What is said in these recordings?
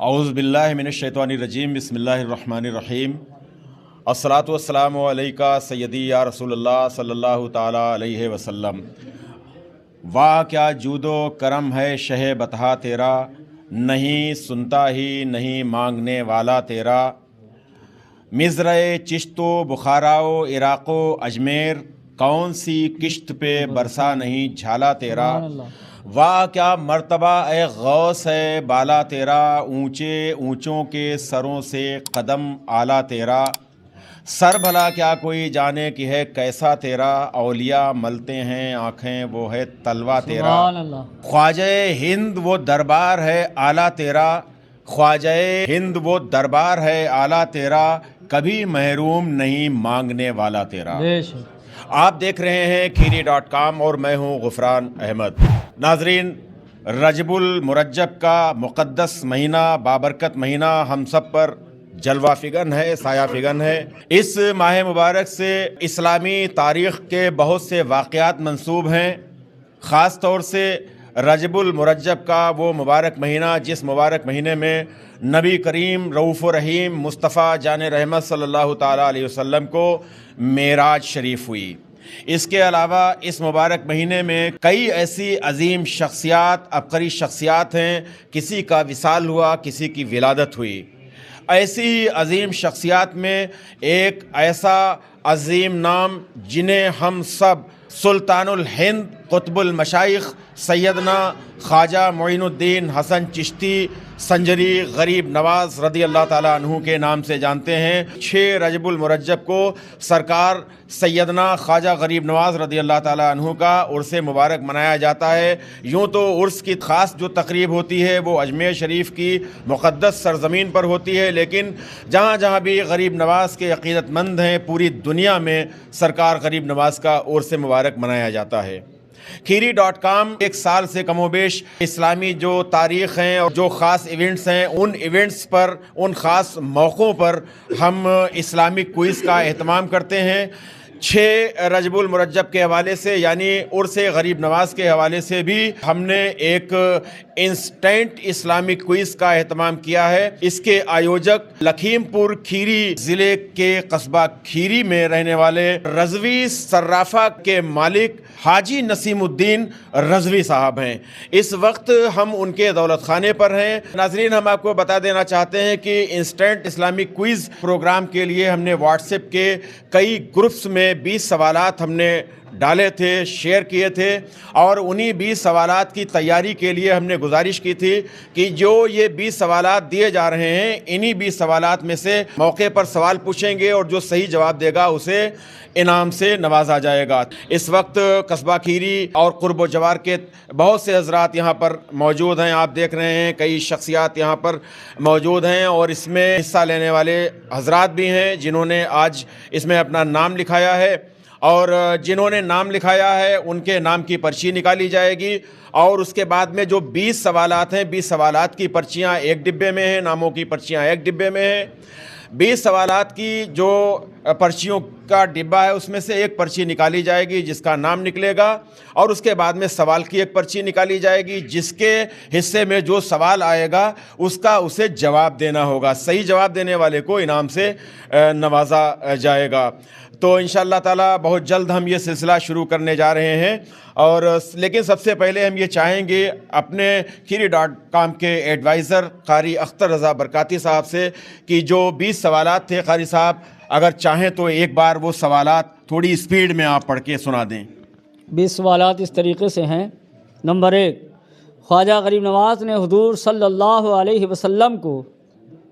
औज़ु बिल्लाहि मिनश्शैतानिर्रजीम बिस्मिल्लाहिर्रहमानिर्रहीम अस्सलातु वस्सलामु अलैका सय्यदी या रसूलल्लाह सल्लल्लाहु ताला अलैहि वसल्लम। वाह क्या जूदो करम है शह बतहा तेरा, नहीं सुनता ही नहीं मांगने वाला तेरा। मिज़र चिश्तो बुखाराओ इराक़ो अजमेर, कौन सी किश्त पे बरसा नहीं झाला तेरा। वाह क्या मर्तबा ए गौस है बाला तेरा, ऊंचे ऊंचों के सरों से कदम आला तेरा। सर भला क्या कोई जाने कि है कैसा तेरा, औलिया मलते हैं आँखें वो है तलवा तेरा। ख्वाजे हिंद वो दरबार है आला तेरा, ख्वाजे हिंद वो दरबार है आला तेरा, कभी महरूम नहीं मांगने वाला तेरा। आप देख रहे हैं खीरी.com और मैं हूं गुफरान अहमद। नाजरीन, रजबुल मुरज्जब का मुक़द्दस महीना, बाबरकत महीना हम सब पर जलवा फिगन है, साया फिगन है। इस माह मुबारक से इस्लामी तारीख़ के बहुत से वाक़यात मंसूब हैं। ख़ास तौर से रजबुल मुरज्जब का वो मुबारक महीना जिस मुबारक महीने में नबी करीम रऊफ़ रहीम मुस्तफ़ा जान रहमत सल्लल्लाहु ताला अलैहि वसल्लम को मेराज शरीफ हुई। इसके अलावा इस मुबारक महीने में कई ऐसी अजीम शख्सियात, अबकरी शख्सियात हैं, किसी का विसाल हुआ, किसी की विलादत हुई। ऐसी ही अजीम शख्सियात में एक ऐसा अजीम नाम जिन्हें हम सब सुल्तानुल हिंद कुतुबुल मशाइख सैयदना ख्वाजा मोइनुद्दीन हसन चिश्ती संजरी गरीब नवाज़ रदी अल्लाह ताला अन्हु के नाम से जानते हैं। 6 रजबुल मुरज्जब को सरकार सैयदना ख्वाजा गरीब नवाज़ रदी अल्लाह ताला अन्हु का उर्स मुबारक मनाया जाता है। यूँ तो उर्स की ख़ास जो तकरीब होती है वो अजमेर शरीफ की मुक़द्दस सरज़मीन पर होती है, लेकिन जहाँ जहाँ भी गरीब नवाज़ के अक़ीदतमंद हैं पूरी दुनिया में सरकार गरीब नवाज़ का उर्स मुबारक मनाया जाता है। खीरी.com एक साल से कमोबेश इस्लामी जो तारीख़ हैं और जो ख़ास इवेंट्स हैं, उन इवेंट्स पर, उन ख़ास मौक़ों पर हम इस्लामिक क्विज़ का एहतमाम करते हैं। 6 रजबुल मुरज्जब के हवाले से यानी उर्स गरीब नवाज़ के हवाले से भी हमने एक इंस्टेंट इस्लामिक क्विज़ का एहतमाम किया है। इसके आयोजक लखीमपुर खीरी ज़िले के कस्बा खीरी में रहने वाले रज़वी सर्राफा के मालिक हाजी नसीमुद्दीन रज़वी साहब हैं। इस वक्त हम उनके दौलत खाने पर हैं। नाज़रीन, हम आपको बता देना चाहते हैं कि इंस्टेंट इस्लामिक क्विज़ प्रोग्राम के लिए हमने व्हाट्सएप के कई ग्रुप्स में 20 सवालात हमने डाले थे, शेयर किए थे, और उन्हीं 20 सवालात की तैयारी के लिए हमने गुजारिश की थी कि जो ये 20 सवालात दिए जा रहे हैं, इन्हीं 20 सवालात में से मौके पर सवाल पूछेंगे और जो सही जवाब देगा उसे इनाम से नवाजा जाएगा। इस वक्त कस्बा खीरी और कुर्ब जवार के बहुत से हज़रात यहाँ पर मौजूद हैं। आप देख रहे हैं कई शख्सियात यहाँ पर मौजूद हैं और इसमें हिस्सा लेने वाले हज़रात भी हैं जिन्होंने आज इसमें अपना नाम लिखाया है, और जिन्होंने नाम लिखाया है उनके नाम की पर्ची निकाली जाएगी। और उसके बाद में जो 20 सवालात हैं, 20 सवालात की पर्चियाँ एक डिब्बे में हैं, नामों की पर्चियाँ एक डिब्बे में हैं। 20 सवालात की जो पर्चियों का डिब्बा है उसमें से एक पर्ची निकाली जाएगी जिसका नाम निकलेगा, और उसके बाद में सवाल की एक पर्ची निकाली जाएगी जिसके हिस्से में जो सवाल आएगा उसका उसे जवाब देना होगा। सही जवाब देने वाले को इनाम से नवाजा जाएगा। तो इंशाअल्लाह ताला बहुत जल्द हम ये सिलसिला शुरू करने जा रहे हैं। और लेकिन सबसे पहले हम ये चाहेंगे अपने खीरी.com के एडवाइज़र कारी अख्तर रज़ा बरकाती साहब से कि जो 20 सवालात थे, कारी साहब अगर चाहें तो एक बार वो सवालात थोड़ी स्पीड में आप पढ़ के सुना दें। 20 सवालात इस तरीके से हैं। नंबर 1, ख्वाजा गरीब नवाज़ ने हुज़ूर सल्लल्लाहु अलैहि वसल्लम को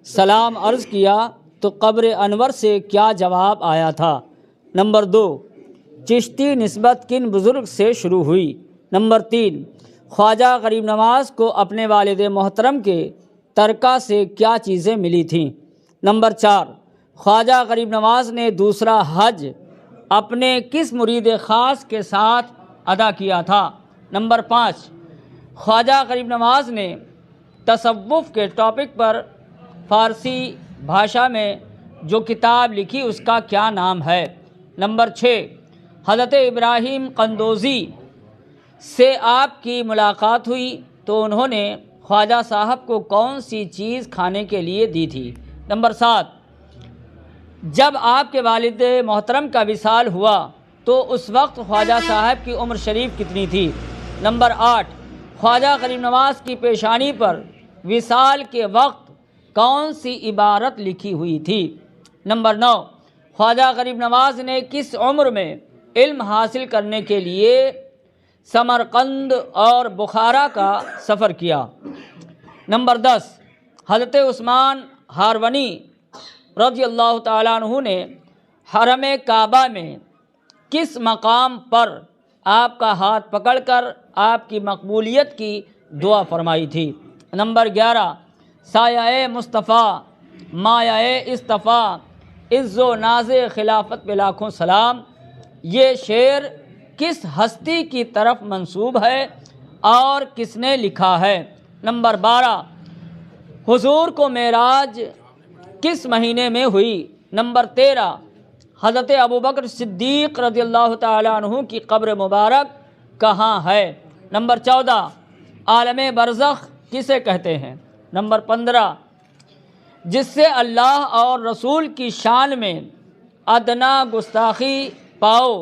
सलाम अर्ज़ किया तो कब्र अनवर से क्या जवाब आया था। नंबर 2, चिश्ती निस्बत किन बुज़ुर्ग से शुरू हुई। नंबर 3, ख्वाजा गरीब नवाज़ को अपने वालिद मोहतरम के तरका से क्या चीज़ें मिली थीं। नंबर 4, ख्वाजा गरीब नवाज़ ने दूसरा हज अपने किस मुरीद ख़ास के साथ अदा किया था। नंबर 5, ख्वाजा गरीब नवाज़ ने तसव्वुफ़ के टॉपिक पर फ़ारसी भाषा में जो किताब लिखी उसका क्या नाम है। नंबर 6, हज़रत इब्राहीम कंदोज़ी से आपकी मुलाकात हुई तो उन्होंने ख्वाजा साहब को कौन सी चीज़ खाने के लिए दी थी? नंबर 7, जब आपके वालिद मोहतरम का विसाल हुआ तो उस वक्त ख्वाजा साहब की उम्र शरीफ कितनी थी? नंबर 8, ख्वाजा गरीब नवाज़ की पेशानी पर विसाल के वक्त कौन सी इबारत लिखी हुई थी? नंबर 9, ख्वाजा गरीब नवाज़ ने किस उम्र में इल्म हासिल करने के लिए समरकंद और बुखारा का सफ़र किया? नंबर 10, हज़रत उस्मान हारवनी रज़ियल्लाहु ताला अन्हु ने हरम काबा में किस मकाम पर आपका हाथ पकड़कर आपकी मकबूलियत की दुआ फरमाई थी? नंबर 11, साया मुस्तफ़ा माया इस्तफ़ा इज़्ज़ो नाज़े खिलाफत पे लाखों सलाम, ये शेर किस हस्ती की तरफ मंसूब है और किसने लिखा है? नंबर 12, हुजूर को मेराज किस महीने में हुई? नंबर 13, हज़रत अबू बकर सिद्दीक़ रज़ियल्लाहु ताला अन्हु की कब्र मुबारक कहाँ है? नंबर 14, आलम बरज़ख किसे कहते हैं? नंबर 15, जिससे अल्लाह और रसूल की शान में अदना गुस्ताखी पाओ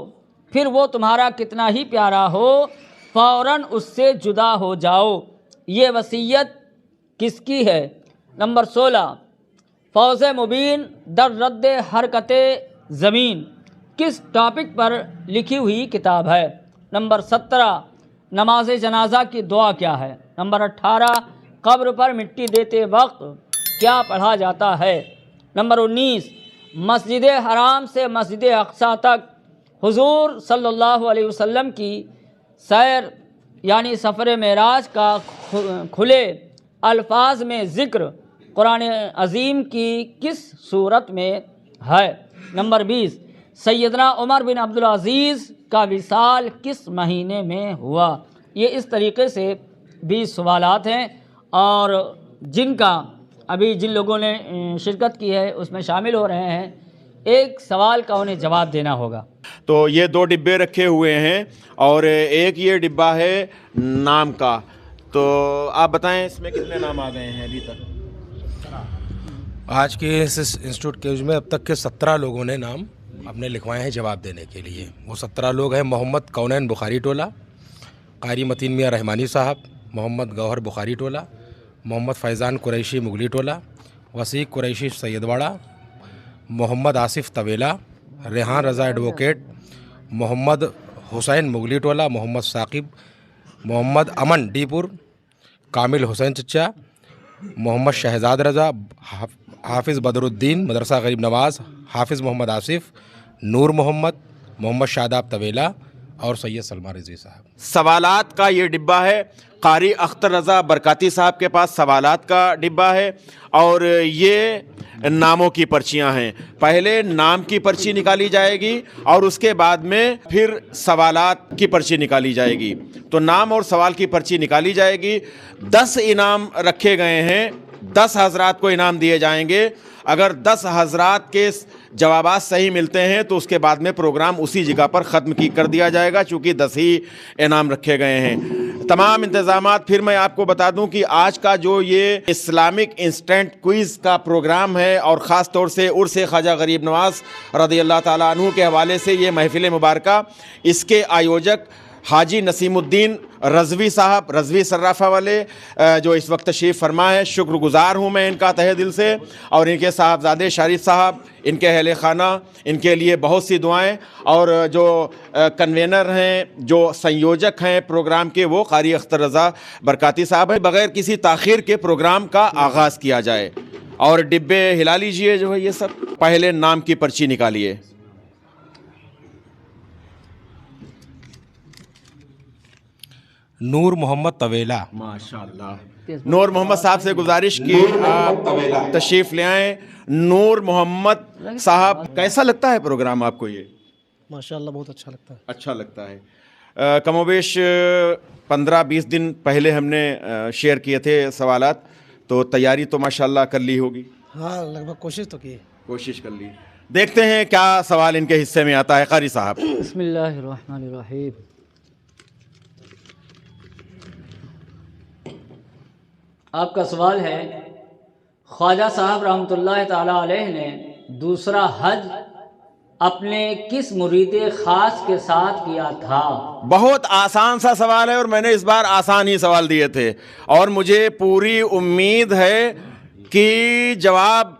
फिर वो तुम्हारा कितना ही प्यारा हो फ़ौरन उससे जुदा हो जाओ, ये वसीयत किसकी है? नंबर 16, फौज़ मुबीन दर रद्द हरकत ज़मीन किस टॉपिक पर लिखी हुई किताब है? नंबर 17, नमाज जनाजा की दुआ क्या है? नंबर 18, कब्र पर मिट्टी देते वक्त क्या पढ़ा जाता है? नंबर 19, मस्जिद हराम से मस्जिद अक्सा तक हुजूर सल्लल्लाहु अलैहि वसल्लम की सैर यानी सफ़र मेराज का खुले अल्फाज में ज़िक्र कुरान अज़ीम की किस सूरत में है? नंबर 20, सैयदना उमर बिन अब्दुल अज़ीज़ का विसाल किस महीने में हुआ? ये इस तरीक़े से 20 सवालात हैं और जिनका अभी जिन लोगों ने शिरकत की है उसमें शामिल हो रहे हैं। एक सवाल का उन्हें जवाब देना होगा। तो ये 2 डिब्बे रखे हुए हैं और एक ये डिब्बा है नाम का, तो आप बताएं इसमें कितने नाम आ गए हैं अभी तक? आज के इस इंस्टीट्यूट के में अब तक के 17 लोगों ने नाम अपने लिखवाए हैं जवाब देने के लिए। वो 17 लोग हैं मोहम्मद कौनैन बुखारी टोला, कारी मतीन मियाँ रहमानी साहब, मोहम्मद गौहर बुखारी टोला, मोहम्मद फैज़ान कुरैशी मुगली टोला, वसीक कुरैशी सैयदवाड़ा, मोहम्मद आसिफ तवेला, रेहान रज़ा एडवोकेट, मोहम्मद हुसैन मुगली टोला, मोहम्मद साकिब, मोहम्मद अमन डीपुर, कामिल हुसैन चच्चा, मोहम्मद शहजाद रज़ा, हाफिज़ बदरुद्दीन मदरसा गरीब नवाज़, हाफिज़ मोहम्मद आसिफ, नूर मोहम्मद, मोहम्मद शादाब तवेला और सैयद सलमान रिजवी साहब। सवालात का ये डिब्बा है। कारी अख्तर रज़ा बरकाती साहब के पास सवालात का डिब्बा है और ये नामों की पर्चियां हैं। पहले नाम की पर्ची निकाली जाएगी और उसके बाद में फिर सवालात की पर्ची निकाली जाएगी। तो नाम और सवाल की पर्ची निकाली जाएगी। 10 इनाम रखे गए हैं, 10 हज़रात को इनाम दिए जाएंगे। अगर 10 हज़रात के जवाबात सही मिलते हैं तो उसके बाद में प्रोग्राम उसी जगह पर ख़त्म कर दिया जाएगा, चूँकि 10 ही इनाम रखे गए हैं। तमाम इंतज़ामात फिर मैं आपको बता दूं कि आज का जो ये इस्लामिक इंस्टेंट क्विज़ का प्रोग्राम है और ख़ास तौर से उर्स ख्वाजा गरीब नवाज़ रज़ियल्लाहु ताला अन्हु के हवाले से ये महफ़िल मुबारका, इसके आयोजक हाजी नसीमुद्दीन रज़वी साहब, रज़वी सर्राफा वाले, जो इस वक्त तशरीफ़ फरमा है, शुक्रगुज़ार हूँ मैं इनका तहे दिल से। और इनके साहबजादे शारिद साहब, इनके अहले खाना, इनके लिए बहुत सी दुआएं। और जो कन्वेनर हैं, जो संयोजक हैं प्रोग्राम के, वो कारी अख्तर रज़ा बरकाती साहब हैं। बग़ैर किसी ताख़ीर के प्रोग्राम का आगाज़ किया जाए और डिब्बे हिला लीजिए जो है ये सब। पहले नाम की पर्ची निकालिए। नूर मोहम्मद तवेला। माशाअल्लाह। नूर मोहम्मद साहब से गुजारिश की आप तशरीफ़ ले आएँ। नूर मोहम्मद साहब, कैसा लगता है प्रोग्राम आपको ये? माशाअल्लाह बहुत अच्छा लगता है। अच्छा लगता है। कमोबेश 15-20 दिन पहले हमने शेयर किए थे सवालात, तो तैयारी तो माशाअल्लाह कर ली होगी। हाँ, लगभग कोशिश तो की। कोशिश कर ली। देखते हैं क्या सवाल इनके हिस्से में आता है। कारी साहब। बिस्मिल्लाहिर्रहमानिर्रहीम। آپ کا سوال ہے خواجہ صاحب رحمۃ اللہ تعالیٰ علیہ نے دوسرا حج اپنے کس مرید خاص کے ساتھ کیا تھا؟ بہت آسان سا سوال ہے اور میں نے اس بار آسان ہی سوال دیے تھے اور مجھے پوری امید ہے کہ جواب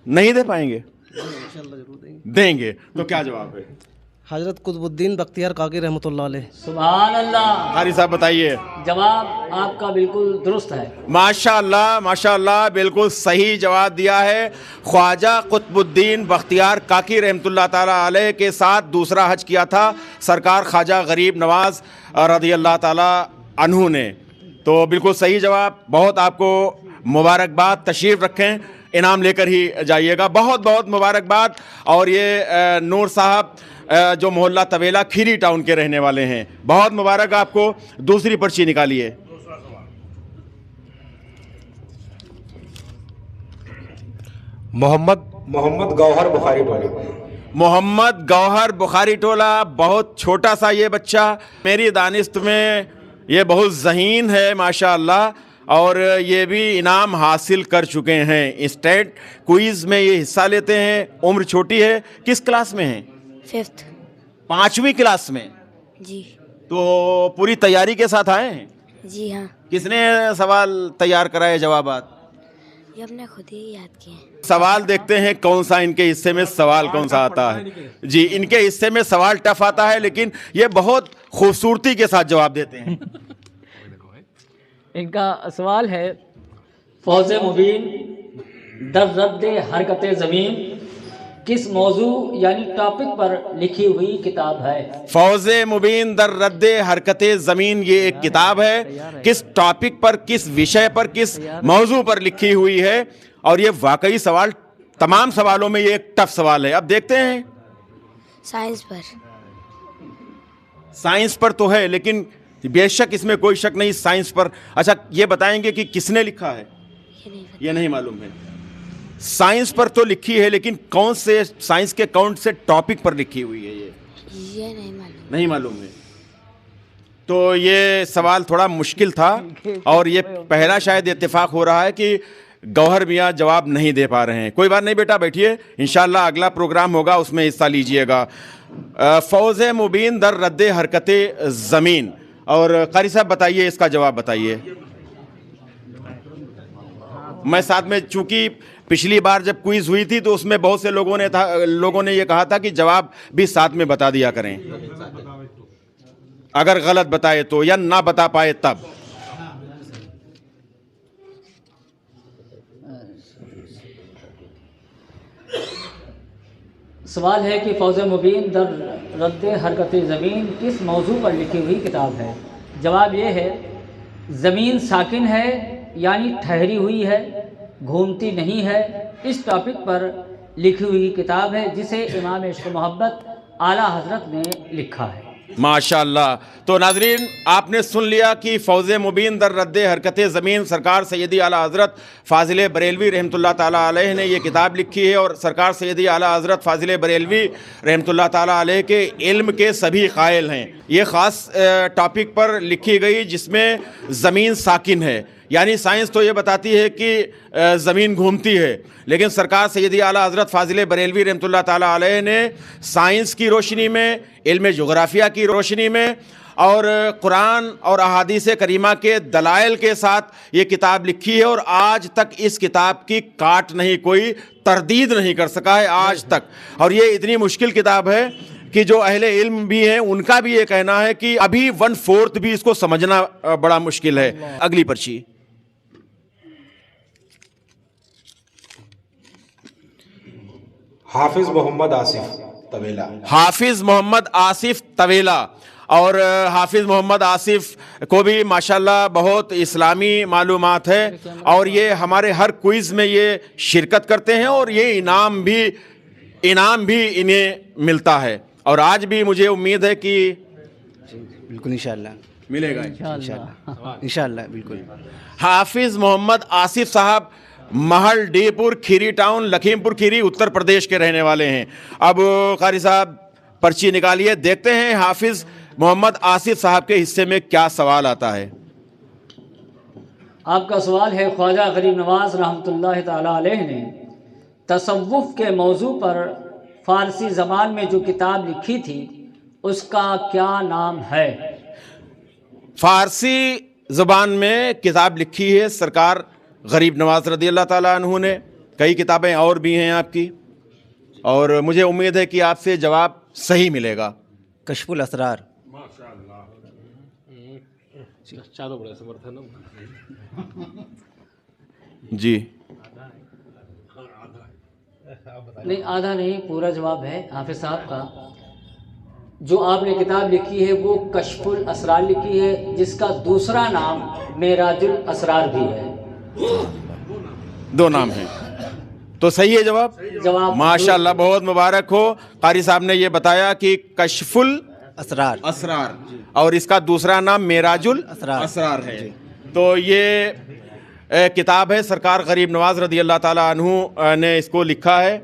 نہیں دے پائیں گے. دیں گے تو کیا جواب ہے؟ حضرت قطب الدین بختیار کاکی رحمۃ اللہ علیہ. سبحان اللہ. قاری صاحب بتائیے. جواب آپ کا بالکل درست ہے. ماشاء اللہ بالکل صحیح جواب دیا ہے. خواجہ قطب الدین بختیار کاکی رحمۃ اللہ تعالیٰ علیہ کے ساتھ دوسرا حج کیا تھا سرکار خواجہ غریب نواز رضی اللہ تعالیٰ عنہ نے. تو بالکل صحیح جواب. بہت آپ کو مبارکباد. تشریف رکھیں, انعام لے کر ہی جائیے گا. بہت بہت مبارکباد. اور یہ نور صاحب جو محلہ طویلہ کھیری ٹاؤن کے رہنے والے ہیں, بہت مبارک آپ کو. دوسری پرچی نکالیے. محمد گوہر بخاری ٹولہ. محمد گوہر بخاری ٹولہ. بہت چھوٹا سا یہ بچہ, میری دانست میں یہ بہت ذہین ہے ماشاء اللہ, اور یہ بھی انعام حاصل کر چکے ہیں. اسٹیٹ کوئز میں یہ حصہ لیتے ہیں. عمر چھوٹی ہے. کس کلاس میں ہیں؟ 5th. 5ویں کلاس میں. جی. تو پوری تیاری کے ساتھ آئے ہیں؟ جی ہاں. کس نے سوال تیار کرائے جوابات؟ یہ ہم نے خود ہی یاد کیے ہیں. سوال دیکھتے ہیں کون سا ان کے حصے میں سوال کون سا آتا ہے. جی, ان کے حصے میں سوال ٹف آتا ہے لیکن یہ بہت خوبصورتی کے ساتھ جواب دیتے ہیں. ان کا سوال ہے فوز مبین در رد حرکت زمین کس موضوع یعنی ٹاپک پر لکھی ہوئی کتاب ہے؟ فوز مبین در رد حرکت زمین یہ ایک کتاب ہے. کس ٹاپک پر, کس وشے پر, کس موضوع پر لکھی ہوئی ہے؟ اور یہ واقعی سوال, تمام سوالوں میں یہ ایک ٹف سوال ہے. اب دیکھتے ہیں. سائنس پر. سائنس پر تو ہے لیکن بے شک اس میں کوئی شک نہیں سائنس پر. اچھا یہ بتائیں گے کہ کس نے لکھا ہے؟ یہ نہیں معلوم ہے. سائنس پر تو لکھی ہے لیکن کون سے سائنس کے کون سے ٹاپک پر لکھی ہوئی ہے یہ نہیں معلوم ہے. تو یہ سوال تھوڑا مشکل تھا اور یہ پہلا شاید اتفاق ہو رہا ہے کہ گوہر میاں جواب نہیں دے پا رہے ہیں. کوئی بات نہیں بیٹا, بیٹھیے, انشاءاللہ اگلا پروگرام ہوگا اس میں حصہ لیجئے گا. فوز مبین در رد حرکت زمین. اور قاری صاحب بتائیے اس کا جواب بتائیے. میں ساتھ میں, چونکہ پچھلی بار جب کوئز ہوئی تھی تو اس میں بہت سے لوگوں نے یہ کہا تھا کہ جواب بھی ساتھ میں بتا دیا کریں, اگر غلط بتائے تو یا نہ بتا پائے تب. سوال ہے کہ فوز مبین در رد حرکت زمین کس موضوع پر لکھی ہوئی کتاب ہے؟ جواب یہ ہے زمین ساکن ہے یعنی ٹھہری ہوئی ہے, گھومتی نہیں ہے. اس ٹاپک پر لکھی ہوئی کتاب ہے جسے امام عشق محبت اعلیٰ حضرت نے لکھا ہے. ماشاءاللہ. تو ناظرین آپ نے سن لیا کہ فوز مبین در رد حرکت زمین سرکار سیدی اعلیٰ حضرت فاضل بریلوی رحمۃ اللہ تعالیٰ علیہ نے یہ کتاب لکھی ہے, اور سرکار سیدی اعلیٰ حضرت فاضل بریلوی رحمۃ اللہ تعالیٰ علیہ کے علم کے سبھی قائل ہیں. یہ خاص ٹاپک پر لکھی گئی جس میں زمین ساکن ہے, یعنی سائنس تو یہ بتاتی ہے کہ زمین گھومتی ہے, لیکن سرکار سیدی اعلیٰ حضرت فاضل بریلوی رحمۃ اللہ تعالیٰ علیہ نے سائنس کی روشنی میں, علم جغرافیہ کی روشنی میں اور قرآن اور احادیث کریمہ کے دلائل کے ساتھ یہ کتاب لکھی ہے, اور آج تک اس کتاب کی کاٹ نہیں, کوئی تردید نہیں کر سکا ہے آج تک. اور یہ اتنی مشکل کتاب ہے کہ جو اہل علم بھی ہیں ان کا بھی یہ کہنا ہے کہ ابھی 1/4 بھی اس کو سمجھنا بڑا مشکل ہے. اگلی پرچی. حافظ محمد آصف طویلہ. حافظ محمد آصف طویلہ. اور حافظ محمد آصف کو بھی ماشاءاللہ بہت اسلامی معلومات ہے, اور یہ ہمارے ہر کوئز میں یہ شرکت کرتے ہیں, اور یہ انعام بھی انہیں ملتا ہے. اور آج بھی مجھے امید ہے کہ بالکل انشاءاللہ ملے گا. انشاءاللہ بالکل. حافظ محمد آصف صاحب محل ڈی پور کھیری ٹاؤن لکھیم پور کھیری اتر پردیش کے رہنے والے ہیں. اب قاری صاحب پرچی نکالیے, دیکھتے ہیں حافظ محمد آصف صاحب کے حصے میں کیا سوال آتا ہے. آپ کا سوال ہے خواجہ غریب نواز رحمۃ اللہ تعالیٰ علیہ نے تصوف کے موضوع پر فارسی زبان میں جو کتاب لکھی تھی اس کا کیا نام ہے؟ فارسی زبان میں کتاب لکھی ہے سرکار غریب نواز رضی اللہ تعالیٰ عنہ نے. کئی کتابیں اور بھی ہیں آپ کی، اور مجھے امید ہے کہ آپ سے جواب صحیح ملے گا. کشف الاسرار. جی نہیں، آدھا نہیں، پورا جواب ہے حافظ صاحب کا. جو آپ نے کتاب لکھی ہے وہ کشف الاسرار لکھی ہے، جس کا دوسرا نام معراج الاسرار بھی ہے. دو نام ہیں، تو صحیح ہے جواب. ماشاء اللہ، بہت مبارک ہو. قاری صاحب نے یہ بتایا کہ کشف الاسرار اور اس کا دوسرا نام معراج الاسرار ہے. تو یہ کتاب ہے سرکار غریب نواز رضی اللہ تعالیٰ عنہ نے اس کو لکھا ہے،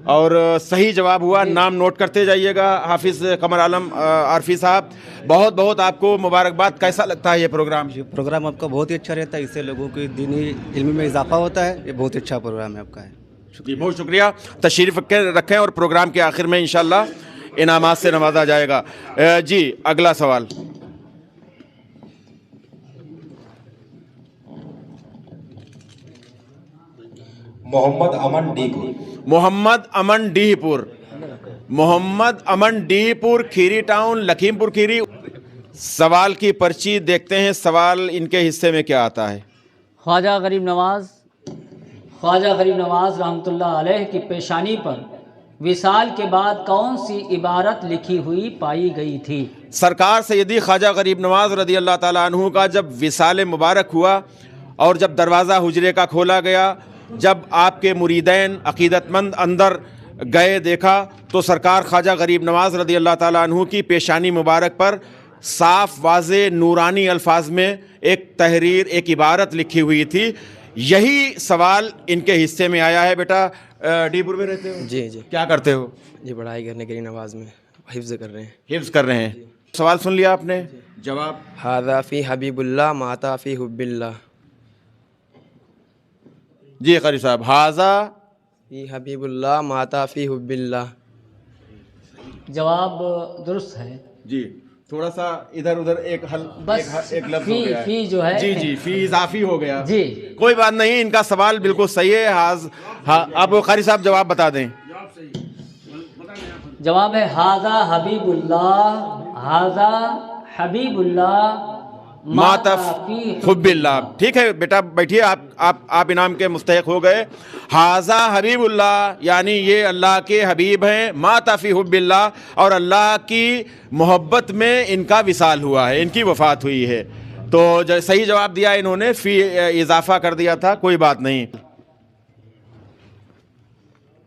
اور صحیح جواب ہوا. نام نوٹ کرتے جائیے گا. حافظ قمر عالم عارفی صاحب، بہت بہت آپ کو مبارکباد. کیسا لگتا ہے یہ پروگرام؟ پروگرام آپ کا بہت ہی اچھا رہتا ہے، اس سے لوگوں کی دینی علم میں اضافہ ہوتا ہے. یہ بہت اچھا پروگرام ہے آپ کا. جی بہت شکریہ. تشریف رکھیں اور پروگرام کے آخر میں انشاءاللہ انعامات سے نوازا جائے گا. جی اگلا سوال. محمد امن ڈی پور. محمد امن ڈی پور، کھیری ٹاؤن، لکھیم پور کھیری. سوال کی پرچی دیکھتے ہیں، سوال ان کے حصے میں کیا آتا ہے. خواجہ غریب نواز رحمۃ اللہ علیہ کی پیشانی پر وصال کے بعد کون سی عبارت لکھی ہوئی پائی گئی تھی؟ سرکار سیدی خواجہ غریب نواز رضی اللہ تعالیٰ عنہ کا جب وصال مبارک ہوا اور جب دروازہ حجرے کا کھولا گیا، جب آپ کے مریدین عقیدت مند اندر گئے دیکھا، تو سرکار خواجہ غریب نواز رضی اللہ تعالیٰ عنہ کی پیشانی مبارک پر صاف واضح نورانی الفاظ میں ایک تحریر، ایک عبارت لکھی ہوئی تھی. یہی سوال ان کے حصے میں آیا ہے. بیٹا ڈی پور میں رہتے ہو؟ جی جی کیا کرتے ہو؟ جی پڑھائی کرنے کے لیے نماز میں حفظ کر رہے ہیں. حفظ کر رہے ہیں. سوال سن لیا آپ نے؟ جواب. ھذا فی حبیب اللہ ماتا فی حب اللہ. جی قاری صاحب. ھذا فی حبیب اللہ ماتا فی حب اللہ. جواب درست ہے. جی تھوڑا سا ادھر ادھر ایک لفظ ہو گیا ہے. فی جو ہے جی فی اضافی ہو گیا. جی کوئی بات نہیں، ان کا سوال بالکل صحیح ہے. اب قاری صاحب جواب بتا دیں. جواب ہے ھذا حبیب اللہ ماتف حب اللہ. ٹھیک ہے بیٹا بیٹھیے، آپ انعام کے مستحق ہو گئے. ھذا حبیب اللہ یعنی یہ اللہ کے حبیب ہیں، مات فی حب اللہ، اور اللہ کی محبت میں ان کا وصال ہوا ہے، ان کی وفات ہوئی ہے. تو صحیح جواب دیا انہوں نے، فی اضافہ کر دیا تھا، کوئی بات نہیں.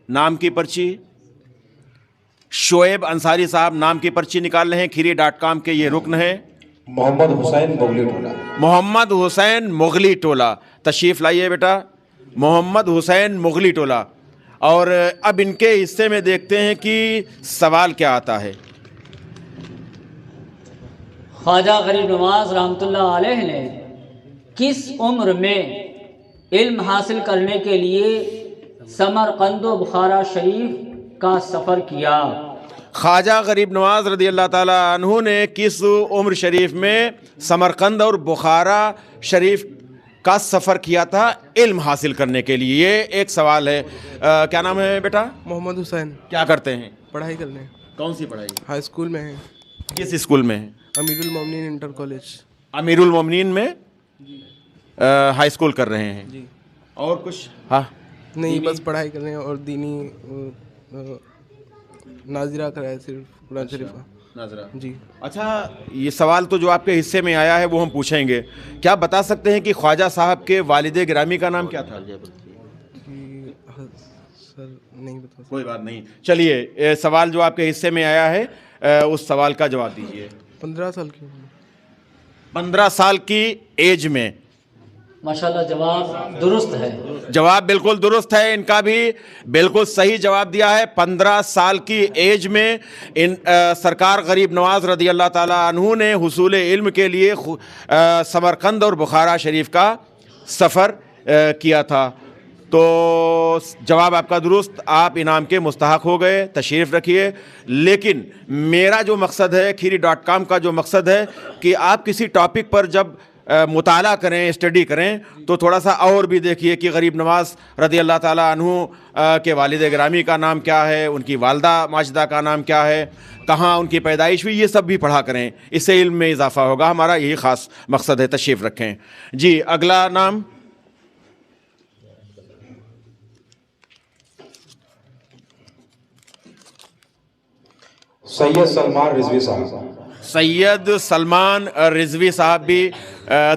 نام کی پرچی شعیب انصاری صاحب نام کی پرچی نکال رہے ہیں. kheeri.com کے یہ رکن ہیں. محمد حسین مغلی ٹولہ. محمد حسین مغلی ٹولہ، تشریف لائیے بیٹا. محمد حسین مغلی ٹولہ. اور اب ان کے حصے میں دیکھتے ہیں کہ سوال کیا آتا ہے. خواجہ غریب نواز رحمۃ اللہ علیہ نے کس عمر میں علم حاصل کرنے کے لیے سمرقند و بخارا شریف کا سفر کیا؟ خواجہ غریب نواز رضی اللہ تعالیٰ عنہ نے کس عمر شریف میں سمرقند اور بخارا شریف کا سفر کیا تھا علم حاصل کرنے کے لیے؟ یہ ایک سوال ہے. کیا نام ہے بیٹا؟ محمد حسین. کیا کرتے ہیں؟ پڑھائی کرنے. کون سی پڑھائی؟ ہائی اسکول میں ہیں. کس اسکول میں ہیں؟ امیر المومنین انٹر کالج. امیر المومنین میں ہائی اسکول کر رہے ہیں. جی. اور کچھ؟ ہاں نہیں بس پڑھائی کر رہے ہیں اور دینی ناظرہ کرایا صرف قرآن شریف کا. ناظرہ. جی. اچھا یہ سوال تو جو آپ کے حصے میں آیا ہے وہ ہم پوچھیں گے. کیا بتا سکتے ہیں کہ خواجہ صاحب کے والد گرامی کا نام کیا تھا؟ سر نہیں بتا. کوئی بات نہیں، چلیے سوال جو آپ کے حصے میں آیا ہے اس سوال کا جواب دیجیے. 15 سال کی. 15 سال کی ایج میں. ماشاءاللہ جواب درست ہے. جواب بالکل درست ہے. ان کا بھی بالکل صحیح جواب دیا ہے. 15 سال کی ایج میں سرکار غریب نواز رضی اللہ تعالیٰ عنہ نے حصول علم کے لیے سمرقند اور بخارا شریف کا सफ़र किया था। तो जवाब आपका दुरुस्त, आप इनाम के मुस्तहक हो गए, तशरीफ़ रखिए। लेकिन मेरा जो मकसद है, खीरी.com का जो मकसद है कि आप किसी टॉपिक पर जब मुताला करें, स्टडी करें, तो थोड़ा सा और भी देखिए कि गरीब नवाज़ रज़ी अल्लाह ताला अन्हु के वालिद गिरामी का नाम क्या है, उनकी वालदा माजिदा का नाम क्या है, कहाँ उनकी पैदाइश हुई, ये सब भी पढ़ा करें, इससे इल्म में इजाफ़ा होगा। हमारा यही ख़ास मकसद है। तशरीफ़ रखें जी। अगला नाम सैयद सलमान रिजवी साहब। सैयद सलमान रिजवी साहब भी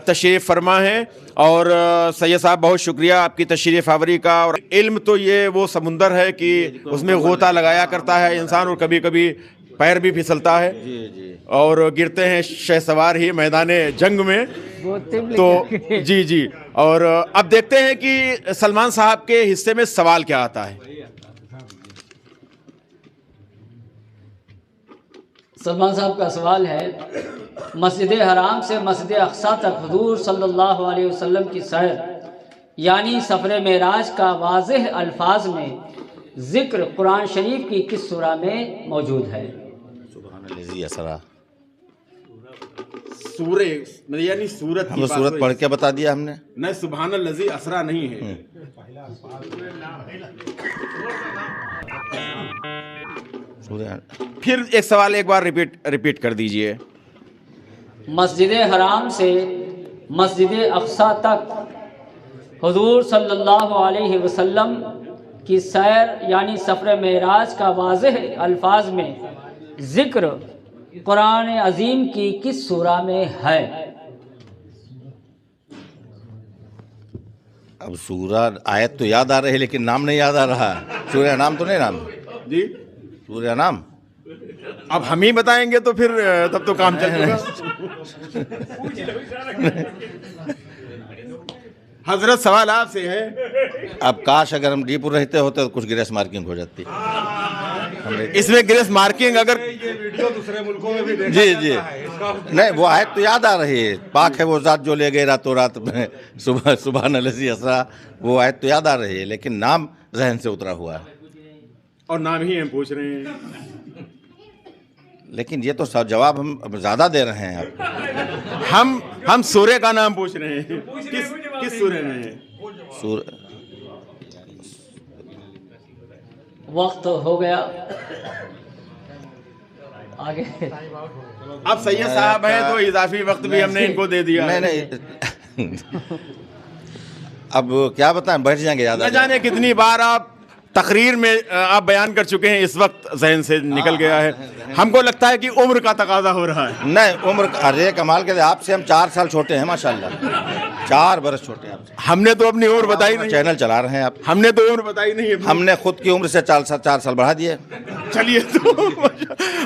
तशरीफ़ फरमा हैं। और सैयद साहब बहुत शुक्रिया आपकी तशरीफ़ आवरी का। और इल्म तो ये वो समुंदर है कि उसमें गोता लगाया करता है इंसान, और कभी कभी पैर भी फिसलता है और गिरते हैं शहसवार ही मैदान जंग में। तो जी। और अब देखते हैं कि सलमान साहब के हिस्से में सवाल क्या आता है। सलमान साहब का सवाल है, मस्जिद हराम से मस्जिद अक्सा तक हुजूर सल्लल्लाहु अलैहि वसल्लम की सैर यानी सफ़र मेराज का वाज़ेह अल्फाज में ज़िक्र कुरान शरीफ की किस सूरा में मौजूद है? सूरे यानी सूरत की सूरत पढ़ के बता दिया हमने। नहीं, सुब्हानल्लज़ी असरा नहीं है। फिर एक सवाल एक बार रिपीट कर दीजिए। मस्जिद हराम से मस्जिद अक्सा तक हुजूर सल्लल्लाहु अलैहि वसल्लम की सैर यानी सफ़र मेराज का वाज़ेह अल्फाज में ज़िक्र कुरान अज़ीम की किस सूरा में है? अब सूरा आयत तो याद आ रही है लेकिन नाम नहीं याद आ रहा। सूर्य नाम तो नहीं, नाम जी सूर्य नाम अब हम ही बताएंगे तो फिर तब तो काम चलेगा। हजरत सवाल आपसे है। अब काश अगर हम डीपुर रहते होते तो कुछ ग्रेस मार्किंग हो जाती। इसमें ग्रेस मार्किंग अगर जी नहीं, वो आयत तो याद आ रही है, पाक है वो ज़ात जो ले गए रातों रात में सुबहानल्लाज़ी असरा, वो आयत तो याद आ रही है लेकिन नाम जहन से उतरा हुआ है। और नाम ही हम पूछ रहे हैं, लेकिन ये तो सब जवाब हम ज़्यादा दे रहे हैं। आप हम सूर्य का नाम पूछ रहे हैं। किस सूर्य में है? वक्त हो गया, आगे। अब सैयद साहब हैं तो इजाफी वक्त भी हमने इनको दे दिया। नहीं अब क्या बताएं, बैठ जाएंगे याद। न जाने कितनी बार आप तकरीर में आप बयान कर चुके हैं, इस वक्त जहन से निकल गया है। हमको लगता है कि उम्र का तकाजा हो रहा है। नहीं उम्र, अरे कमाल के, आपसे हम 4 साल छोटे हैं माशाल्लाह, 4 बरस छोटे हैं आपसे। हमने तो अपनी उम्र बताई नहीं। चैनल चला रहे हैं आप। हमने तो उम्र बताई नहीं है। हमने खुद की उम्र से 4 साल बढ़ा दिए। चलिए तो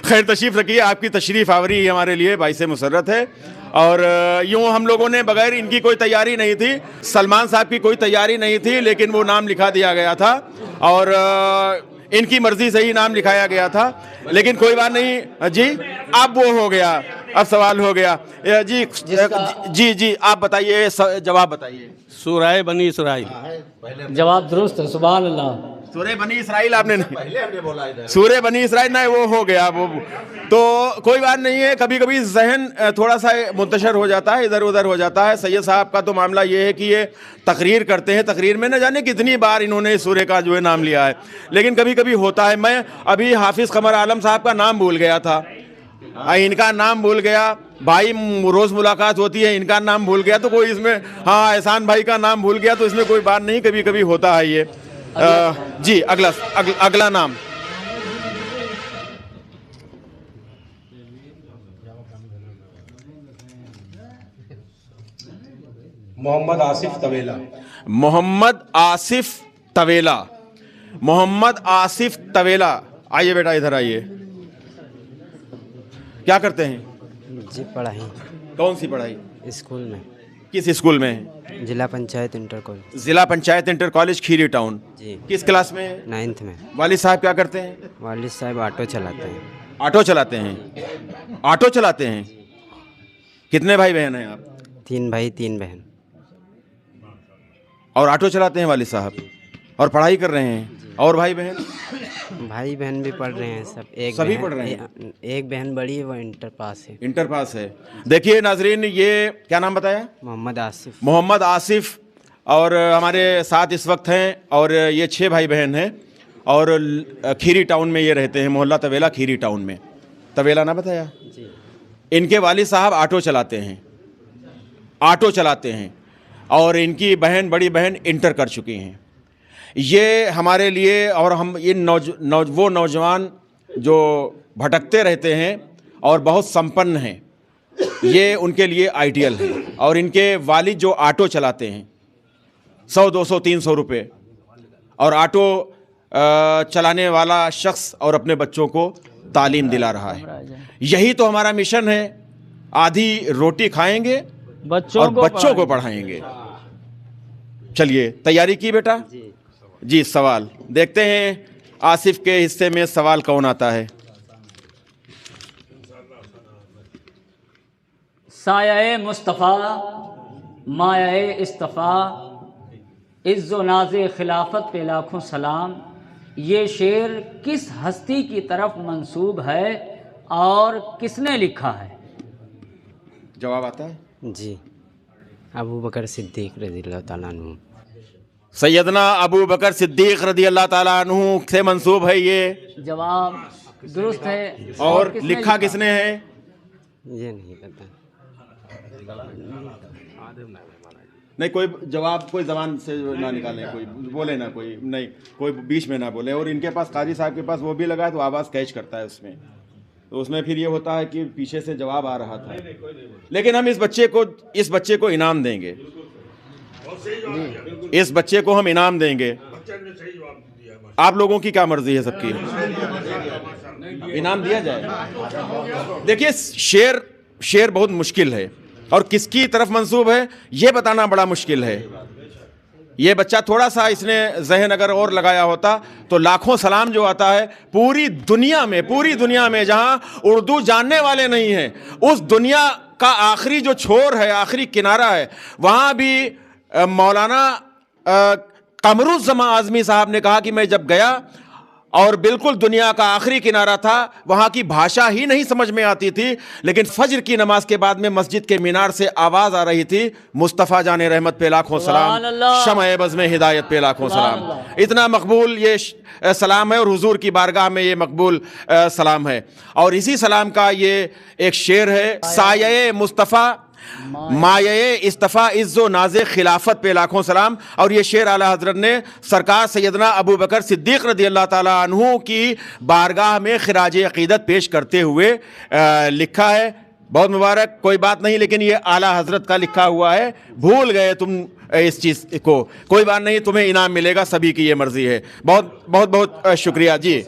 खैर तशरीफ़ रखिए। आपकी तशरीफ़ आवरी हमारे लिए बाइस मुसर्रत है। और यूँ हम लोगों ने बगैर इनकी कोई तैयारी नहीं थी, सलमान साहब की कोई तैयारी नहीं थी, लेकिन वो नाम लिखा दिया गया था और इनकी मर्ज़ी से ही नाम लिखाया गया था। लेकिन कोई बात नहीं जी, अब वो हो गया, अब सवाल हो गया। जी आप बताइए, जवाब बताइए। सूरह बनी इसराइल। जवाब दुरुस्त है, सुभान अल्लाह। सूरह बनी इसराइल आपने नहीं, पहले हमने बोला इधर सूरह बनी इसराइल नहीं, वो हो गया वो। तो कोई बात नहीं है, कभी कभी जहन थोड़ा सा मुंतशर हो जाता है, इधर उधर हो जाता है। सैयद साहब का तो मामला ये है कि ये तकरीर करते हैं, तकरीर में न जाने कितनी बार इन्होंने सूरह का जो है नाम लिया है, लेकिन कभी कभी होता है। मैं अभी हाफिज़ कमर आलम साहब का नाम भूल गया था, इनका नाम भूल गया। भाई रोज़ मुलाकात होती है, इनका नाम भूल गया तो कोई इसमें, हाँ एहसान भाई का नाम भूल गया तो इसमें कोई बात नहीं, कभी कभी होता है ये। जी अगला नाम। मोहम्मद आसिफ तवेला। मोहम्मद आसिफ तवेला। मोहम्मद आसिफ तवेला, आइए बेटा इधर आइए। क्या करते हैं जी? पढ़ाई। कौन सी पढ़ाई? स्कूल में। किस स्कूल में? जिला पंचायत इंटर कॉलेज। जिला panchayat inter college Kheri town ji. किस क्लास में? 9th में। वालिद साहब क्या करते हैं? वालिद साहब ऑटो चलाते हैं। ऑटो चलाते हैं। ऑटो चलाते हैं। कितने भाई बहन हैं आप? 3 भाई 3 बहन। और ऑटो चलाते हैं वालिद साहब, और पढ़ाई कर रहे हैं। और भाई बहन? भाई बहन भी पढ़ रहे हैं सब। सभी पढ़ रहे हैं। एक बहन बड़ी है, वो इंटर पास है। इंटर पास है। देखिए नाजरीन, ये क्या नाम बताया? मोहम्मद आसिफ। मोहम्मद आसिफ और हमारे साथ इस वक्त हैं, और ये 6 भाई बहन हैं, और खीरी टाउन में ये रहते हैं, मोहल्ला तवेला, खीरी टाउन में। तवेला ना बताया जी। इनके वालिद साहब ऑटो चलाते हैं, और इनकी बहन, बड़ी बहन इंटर कर चुकी हैं। ये हमारे लिए, और हम ये वो नौजवान जो भटकते रहते हैं और बहुत संपन्न हैं, ये उनके लिए आइडियल है। और इनके वालिद जो ऑटो चलाते हैं, 100, 200, 300 रुपये, और ऑटो चलाने वाला शख्स और अपने बच्चों को तालीम दिला रहा है। यही तो हमारा मिशन है। आधी रोटी खाएंगे और बच्चों को पढ़ाएंगे। चलिए, तैयारी की बेटा? जी। सवाल देखते हैं, आसिफ के हिस्से में सवाल कौन आता है? साया मुस्तफ़ा माया इस्तफ़ा, इज़्ज़ो नाज़े खिलाफत पे लाखों सलाम, ये शेर किस हस्ती की तरफ मंसूब है और किसने लिखा है? जवाब आता है? जी, अबू बकर सिद्दीक रज़ियल्लाहु ताला अन्हु। सैयदना अबू बकर सिद्दीक रज़ी अल्लाह ताला अन्हु से मंसूब है ये जवाब दुरुस्त है। और लिखा किसने है? ये नहीं पता। नहीं, कोई जवाब, कोई जबान से ना निकालें, कोई बोले ना, कोई नहीं, कोई बीच में ना बोले। और इनके पास, काजी साहब के पास वो भी लगा है, तो आवाज़ कैच करता है उसमें, तो उसमें फिर ये होता है कि पीछे से जवाब आ रहा था। लेकिन हम इस बच्चे को इनाम देंगे, इस बच्चे को हम इनाम देंगे। आप लोगों की क्या मर्जी है? सबकी इनाम दिया जाए। देखिए, शेर बहुत मुश्किल है, और किसकी तरफ मंसूब है ये बताना बड़ा मुश्किल है। ये बच्चा थोड़ा सा इसने जहन अगर और लगाया होता तो लाखों सलाम जो आता है, पूरी दुनिया में जहां उर्दू जानने वाले नहीं हैं, उस दुनिया का आखिरी जो छोर है, आखिरी किनारा है, वहां भी मौलाना कमरुज़्ज़मा आज़मी साहब ने कहा कि मैं जब गया और बिल्कुल दुनिया का आखिरी किनारा था, वहाँ की भाषा ही नहीं समझ में आती थी, लेकिन फजर की नमाज के बाद में मस्जिद के मीनार से आवाज़ आ रही थी, मुस्तफ़ा जाने रहमत पे लाखों सलाम, शमए बज़ में हिदायत पे लाखों सलाम। इतना मकबूल ये सलाम है, और हुजूर की बारगाह में ये मकबूल सलाम है। और इसी सलाम का ये एक शेर है, साये मुस्तफ़ा माये इस्तफ़ा, इज़्ज़ो नाज़े खिलाफत पे लाखों सलाम। और ये शेर आला हज़रत ने सरकार सैयदना अबू बकर सिद्दीक रज़ी अल्लाह ताला अन्हु की बारगाह में खिराज अक़ीदत पेश करते हुए लिखा है। बहुत मुबारक, कोई बात नहीं, लेकिन ये आला हज़रत का लिखा हुआ है, भूल गए तुम इस चीज़ को, कोई बात नहीं, तुम्हें इनाम मिलेगा, सभी की ये मर्ज़ी है। बहुत बहुत बहुत शुक्रिया जी।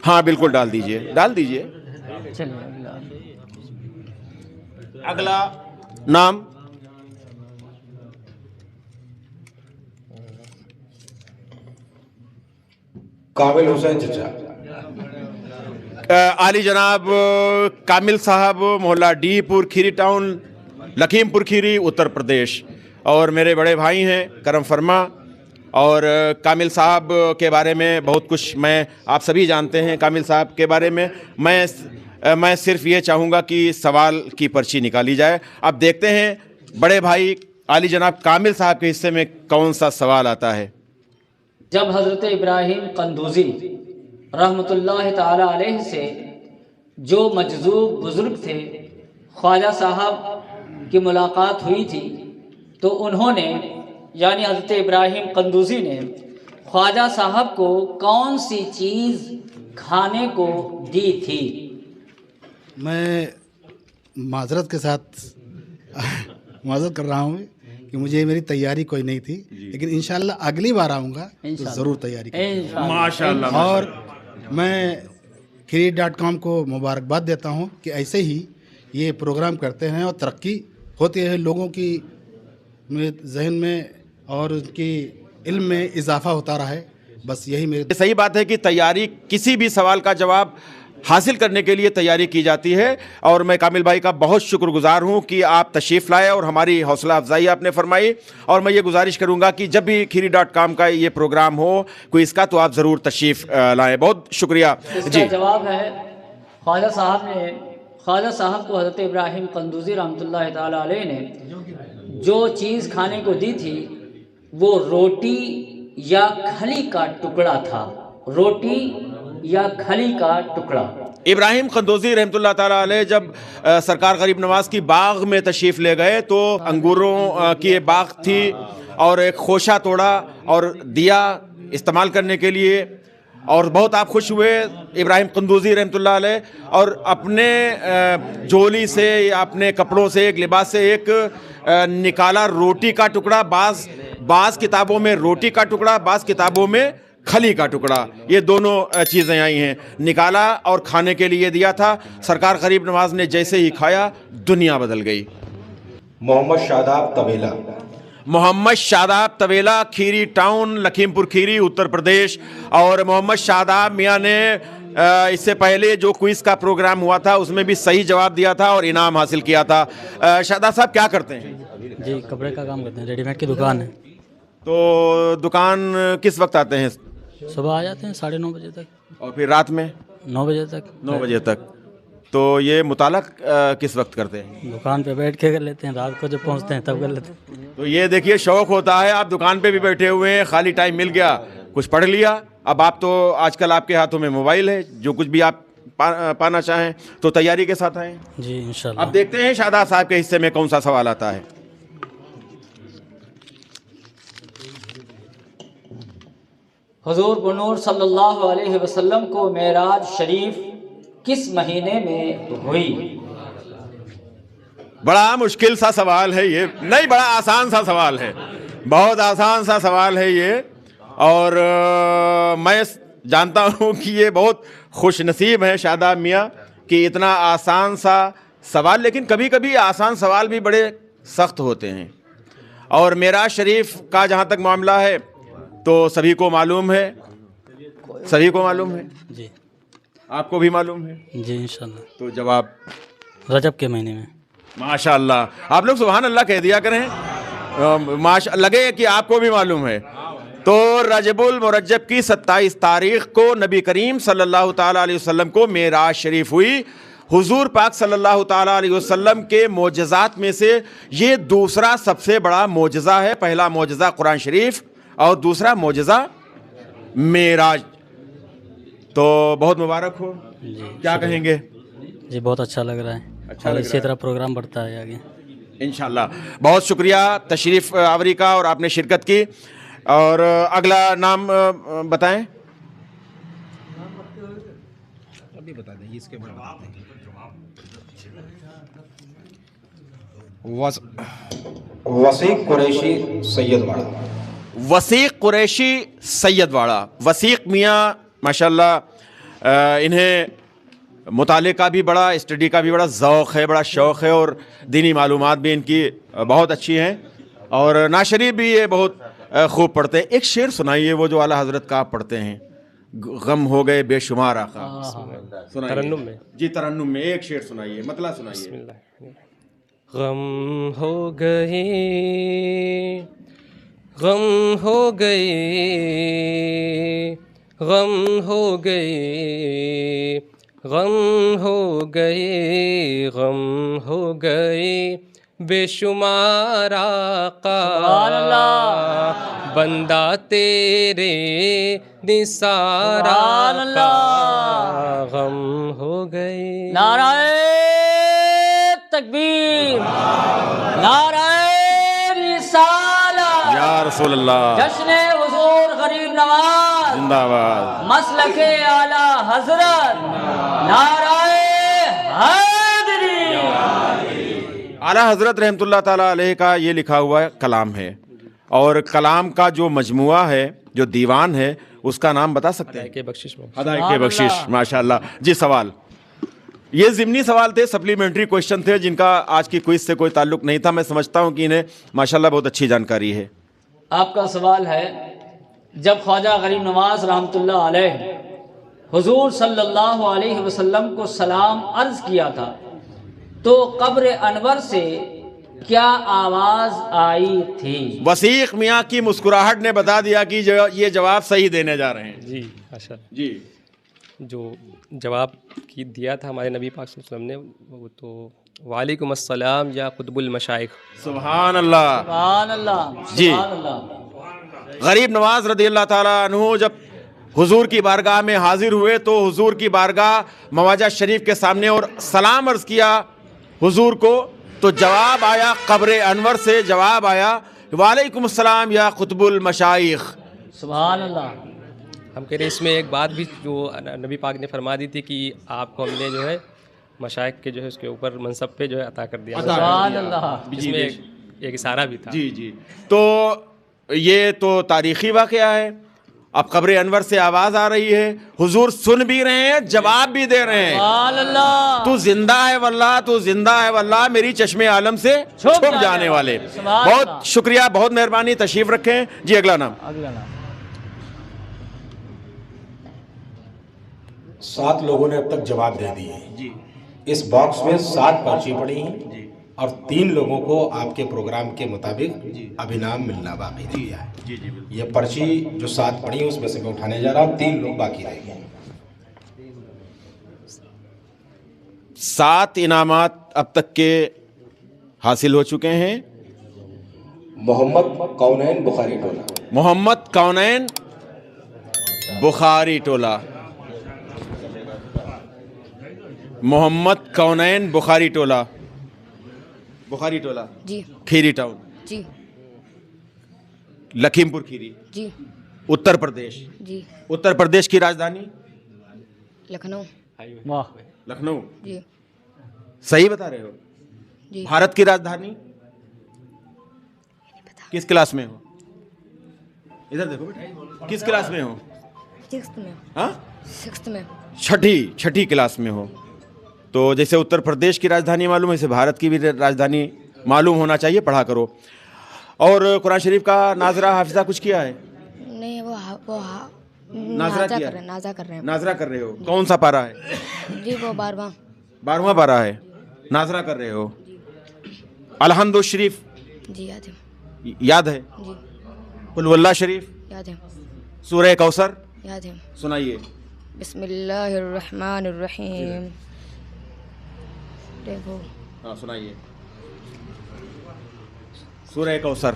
हाँ बिल्कुल, डाल दीजिए। अगला नाम कामिल हुसैन चचा। आली जनाब कामिल साहब, मोहल्ला डीपुर, खीरी टाउन, लखीमपुर खीरी, उत्तर प्रदेश, और मेरे बड़े भाई हैं करम फरमा। और कामिल साहब के बारे में बहुत कुछ आप सभी जानते हैं। कामिल साहब के बारे में मैं सिर्फ ये चाहूँगा कि सवाल की पर्ची निकाली जाए। अब देखते हैं बड़े भाई आली जनाब कामिल साहब के हिस्से में कौन सा सवाल आता है। जब हज़रत इब्राहिम कंदूज़ी रहमतुल्लाह ताला अलैह से जो मजज़ूब बुज़ुर्ग थे ख्वाजा साहब की मुलाकात हुई थी, तो उन्होंने यानी हज़रत इब्राहिम कंदूज़ी ने ख्वाजा साहब को कौन सी चीज़ खाने को दी थी? मैं माजरत के साथ माजरत कर रहा हूँ कि मुझे मेरी तैयारी कोई नहीं थी, लेकिन इंशाल्लाह अगली बार आऊँगा तो ज़रूर तैयारी करूँगा माशाल्लाह। और मैं खीरी.com को मुबारकबाद देता हूँ कि ऐसे ही ये प्रोग्राम करते हैं और तरक्की होती है, लोगों की जहन में और उनकी इल्म में इजाफा होता रहा है। बस यही मेरे। सही बात है कि तैयारी, किसी भी सवाल का जवाब حاصل کرنے کے لیے تیاری کی جاتی ہے. اور میں کامل بھائی کا بہت شکر گزار ہوں کہ آپ تشریف لائے اور ہماری حوصلہ افزائی آپ نے فرمائی. اور میں یہ گزارش کروں گا کہ جب بھی kheeri.com کا یہ پروگرام ہو کوئی اس کا تو آپ ضرور تشریف لائیں. بہت شکریہ. اس کا جواب ہے خواجہ صاحب کو حضرت ابراہیم قندوزی رحمۃ اللہ تعالیٰ علیہ نے جو چیز کھانے کو دی تھی وہ روٹی یا کھلی کا ٹکڑا تھا. روٹی یا کھلی کا ٹکڑا. ابراہیم قندوزی رحمۃ اللہ تعالیٰ علیہ جب سرکار غریب نواز کی باغ میں تشریف لے گئے تو انگوروں کی باغ تھی اور ایک خوشہ توڑا اور دیا استعمال کرنے کے لیے اور بہت آپ خوش ہوئے ابراہیم قندوزی رحمۃ اللہ علیہ اور اپنے جولی سے یا اپنے کپڑوں سے ایک لباس سے ایک نکالا روٹی کا ٹکڑا. بعض کتابوں میں روٹی کا ٹکڑا, بعض کتابوں میں کھلی کا ٹکڑا, یہ دونوں چیزیں آئی ہیں. نکالا اور کھانے کے لیے دیا تھا. سرکار غریب نواز نے جیسے ہی کھایا دنیا بدل گئی. محمد شاداب طویلا کھیری ٹاؤن لکھیم پور کھیری اتر پردیش. اور محمد شاداب میاں نے اس سے پہلے جو کوئز کا پروگرام ہوا تھا اس میں بھی صحیح جواب دیا تھا اور انعام حاصل کیا تھا. شاداب صاحب کیا کرتے ہیں؟ جی کپڑے کا کام کرتے ہیں, ریڈی میڈ کی دکان ہے. تو دکان کس وقت آتے ہیں؟ صبح آ جاتے ہیں 9:30 بجے تک اور پھر رات میں 9 بجے تک. 9 بجے تک. تو یہ مطالعہ کس وقت کرتے ہیں؟ دکان پہ بیٹھ کے کر لیتے ہیں, رات کو جب پہنچتے ہیں تب کر لیتے ہیں. تو یہ دیکھیے شوق ہوتا ہے, آپ دکان پہ بھی بیٹھے ہوئے ہیں, خالی ٹائم مل گیا کچھ پڑھ لیا. اب آپ تو آج کل آپ کے ہاتھوں میں موبائل ہے, جو کچھ بھی آپ پانا چاہیں تو تیاری کے ساتھ آئیں. جی انشاءاللہ. اب دیکھتے ہیں شاداب صاحب کے حصے میں کون سا سوال آتا ہے. حضور بنور صلی اللہ علیہ وسلم کو معراج شریف کس مہینے میں ہوئی؟ بڑا مشکل سا سوال ہے یہ, نہیں بڑا آسان سا سوال ہے, بہت آسان سا سوال ہے یہ. اور میں جانتا ہوں کہ یہ بہت خوش نصیب ہے شاداب میاں کہ اتنا آسان سا سوال, لیکن کبھی کبھی آسان سوال بھی بڑے سخت ہوتے ہیں. اور معراج شریف کا جہاں تک معاملہ ہے تو سبھی کو معلوم ہے, سبھی کو معلوم ہے. جی آپ کو بھی معلوم ہے. جی انشاءاللہ. تو جواب رجب کے مہینے میں. ماشاء اللہ, آپ لوگ سبحان اللہ کہہ دیا کریں, لگے کہ آپ کو بھی معلوم ہے. تو رجب المرجب کی 27 تاریخ کو نبی کریم صلی اللہ تعالیٰ علیہ وسلم کو معراج شریف ہوئی. حضور پاک صلی اللہ تعالیٰ علیہ وسلم کے معجزات میں سے یہ دوسرا سب سے بڑا معجزہ ہے. پہلا معجزہ قرآن شریف اور دوسرا معجزہ معراج. تو بہت مبارک ہو. کیا کہیں گے؟ جی بہت اچھا لگ رہا ہے, اچھا اور اسی طرح پروگرام بڑھتا ہے آگے انشاءاللہ. بہت شکریہ تشریف آوری کا اور آپ نے شرکت کی. اور اگلا نام بتائیں. ابھی بتا دیں اس کے بعد. وسیق قریشی سید واڑا. وسیق قریشی سید واڑا. وسیق میاں ماشاءاللہ انہیں مطالعے کا بھی بڑا, اسٹڈی کا بھی بڑا ذوق ہے, بڑا شوق ہے, اور دینی معلومات بھی ان کی بہت اچھی ہیں, اور ناشری بھی یہ بہت خوب پڑھتے ہیں. ایک شعر سنائیے وہ جو اعلیٰ حضرت کا آپ پڑھتے ہیں, غم ہو گئے بے شمار آقا. ترنم میں. جی ترنم میں ایک شعر سنائیے, مطلع سنائیے. غم ہو گئے, غم ہو گئے, غم ہو گئے, غم ہو گئے, غم ہو گئے بے شمار آقا, بندہ تیرے نثار آقا, غم ہو گئے. نعرہ تکبیر, نعرہ رسالہ, یا رسول اللہ, جشن حضور غریب نواز زندہ باد, مسلک اعلیٰ حضرت, نعرہ حیدری. اعلیٰ حضرت رحمۃ اللہ تعالیٰ علیہ کا یہ لکھا ہوا کلام ہے, اور کلام کا جو مجموعہ ہے, جو دیوان ہے, اس کا نام بتا سکتے ہیں؟ ہدایت بخشش. ماشاءاللہ. جی سوال, یہ ضمنی سوال تھے, سپلیمنٹری کوشچن تھے, جن کا آج کی کوئز سے کوئی تعلق نہیں تھا. میں سمجھتا ہوں کہ انہیں ماشاءاللہ بہت اچھی جانکاری ہے. آپ کا سوال ہے, جب خواجہ غریب نواز رحمۃ اللہ علیہ حضور صلی اللہ علیہ وسلم کو سلام عرض کیا تھا تو قبر انور سے کیا آواز آئی تھی؟ وسیق میاں کی مسکراہٹ نے بتا دیا کہ یہ جواب صحیح دینے جا رہے ہیں. جی ماشاء اللہ. جی جو جواب کی دیا تھا ہمارے نبی پاک صلی اللہ علیہ وسلم نے وہ تو وعلیکم السلام یا قطب المشائخ. سبحان اللہ سبحان اللہ. جی. سبحان اللہ. غریب نواز رضی اللہ تعالیٰ عنہ جب حضور کی بارگاہ میں حاضر ہوئے تو حضور کی بارگاہ مواجہ شریف کے سامنے اور سلام عرض کیا حضور کو, تو جواب آیا قبر انور سے, جواب آیا وعلیکم السلام یا قطب المشائخ. سبحان اللہ. ہم کہہ رہے ہیں اس میں ایک بات بھی جو نبی پاک نے فرما دی تھی کہ آپ کو ہم نے جو ہے مشائخ کے جو ہے اس کے اوپر منصب پہ جو ہے عطا کر دیا. سبحان اللہ. اس میں ایک اشارہ بھی تھا. جی جی. تو یہ تو تاریخی واقعہ ہے. اب قبر انور سے آواز آ رہی ہے, حضور سن بھی رہے ہیں, جواب بھی دے رہے ہیں. سبحان اللہ. تو زندہ ہے واللہ, تو زندہ ہے واللہ, میری چشم عالم سے چھپ جانے والے. بہت شکریہ, بہت مہربانی, تشریف رکھیں. جی اگلا نام. اگلا نام. 7 لوگوں نے اب تک جواب دے دیے ہیں. جی. اس باکس میں 7 پرچی پڑی ہیں اور 3 لوگوں کو آپ کے پروگرام کے مطابق اب انعام ملنا باقی رہ گیا ہے. جی جی. یہ پرچی جو 7 پڑی ہیں اس میں سے میں اٹھانے جا رہا ہوں. 3 لوگ باقی رہ گئے. 7 انعامات اب تک کے حاصل ہو چکے ہیں. محمد کونین بخاری ٹولہ. محمد کونین بخاری ٹولہ. محمد کونین بخاری ٹولہ. بخاری ٹولہ. جی. کھیری ٹاؤن. جی. لکھیم پور کھیری. جی. اتر پردیش. جی. اتر پردیش کی راجدھانی لکھنؤ. واہ. لکھنؤ. جی. صحیح بتا رہے ہو. جی. بھارت کی راجدھانی کس کلاس میں ہو؟ ادھر دیکھو بیٹا, کس کلاس میں ہو؟ 6th میں. ہاں 6th میں. چھٹی کلاس میں ہو. تو جیسے اتر پردیش کی راجدھانی معلوم ہے, اسے بھارت کی بھی راجدھانی معلوم ہونا چاہیے, پڑھا کرو. اور قرآن شریف کا ناظرہ حافظہ کچھ کیا ہے؟ نہیں وہ ناظرہ کیا ہے؟ نازا کر رہے ہیں. ناظرہ کر رہے ہو. کون سا پارہ ہے؟ جی وہ 12واں پارہ ہے. ناظرہ کر رہے ہو. الحمد الشریف جی یاد ہے. یاد ہے. جی. قل واللہ شریف یاد ہے. سورہ کوثر یاد ہے. سنائیے. بسم اللہ الرحمن الرحیم. دیکھو. ہاں سنائیے. سورہ کوثر.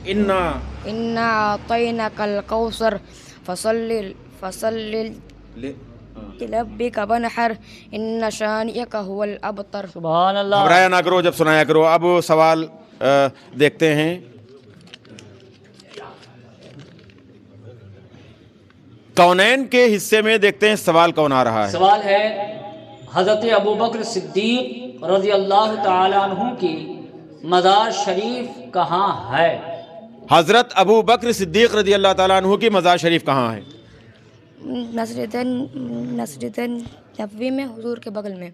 انا اعطیناک الکوثر فصل لربک وانحر ان شانئک هو الابتر. سبحان اللہ. گھبرایا نہ کرو جب سنایا کرو. اب سوال دیکھتے ہیں. کونین کے حصے میں دیکھتے ہیں سوال کون آ رہا ہے. سوال ہے حضرت ابو بکر صدیق رضی اللہ تعالی عنہ کی مزار شریف کہاں ہے؟ حضرت ابو بکر صدیق رضی اللہ تعالیٰ عنہ کی مزار شریف کہاں ہے؟ مسجد نبوی میں, حضور کے بغل میں.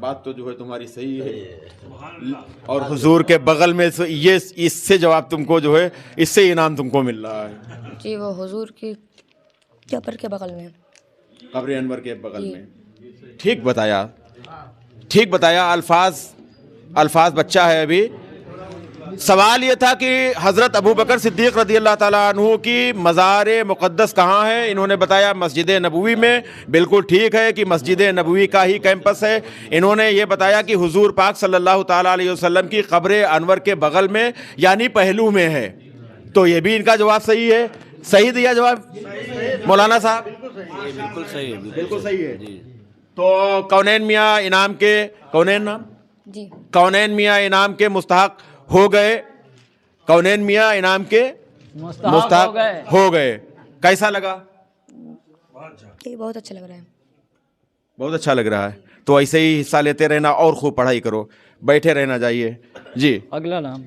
بات تو جو ہے تمہاری صحیح ہے, اور حضور کے بغل میں یہ اس سے جواب تم کو جو ہے اس سے انعام تم کو مل رہا ہے. جی وہ حضور کی قبر کے بغل میں, قبر انور کے بغل میں. ٹھیک بتایا, ٹھیک بتایا. الفاظ بچہ ہے ابھی. سوال یہ تھا کہ حضرت ابو بکر صدیق رضی اللہ تعالیٰ عنہ کی مزار مقدس کہاں ہے؟ انہوں نے بتایا مسجد نبوی میں. بالکل ٹھیک ہے کہ مسجد نبوی کا ہی کیمپس ہے. انہوں نے یہ بتایا کہ حضور پاک صلی اللہ تعالیٰ علیہ وسلم کی قبر انور کے بغل میں یعنی پہلو میں ہے. تو یہ بھی ان کا جواب صحیح ہے. صحیح دیا جواب مولانا صاحب؟ بالکل صحیح ہے. بالکل صحیح ہے. تو کونین میاں انعام کے کونین نام جی کونین میاں انعام کے مستحق ہو گئے. کونین میاں انعام کے مستحق ہو گئے. کیسا لگا؟ بہت اچھا لگ رہا ہے. بہت اچھا لگ رہا ہے. تو ایسے ہی حصہ لیتے رہنا اور خوب پڑھائی کرو, بیٹھے رہنا چاہیے. جی اگلا نام.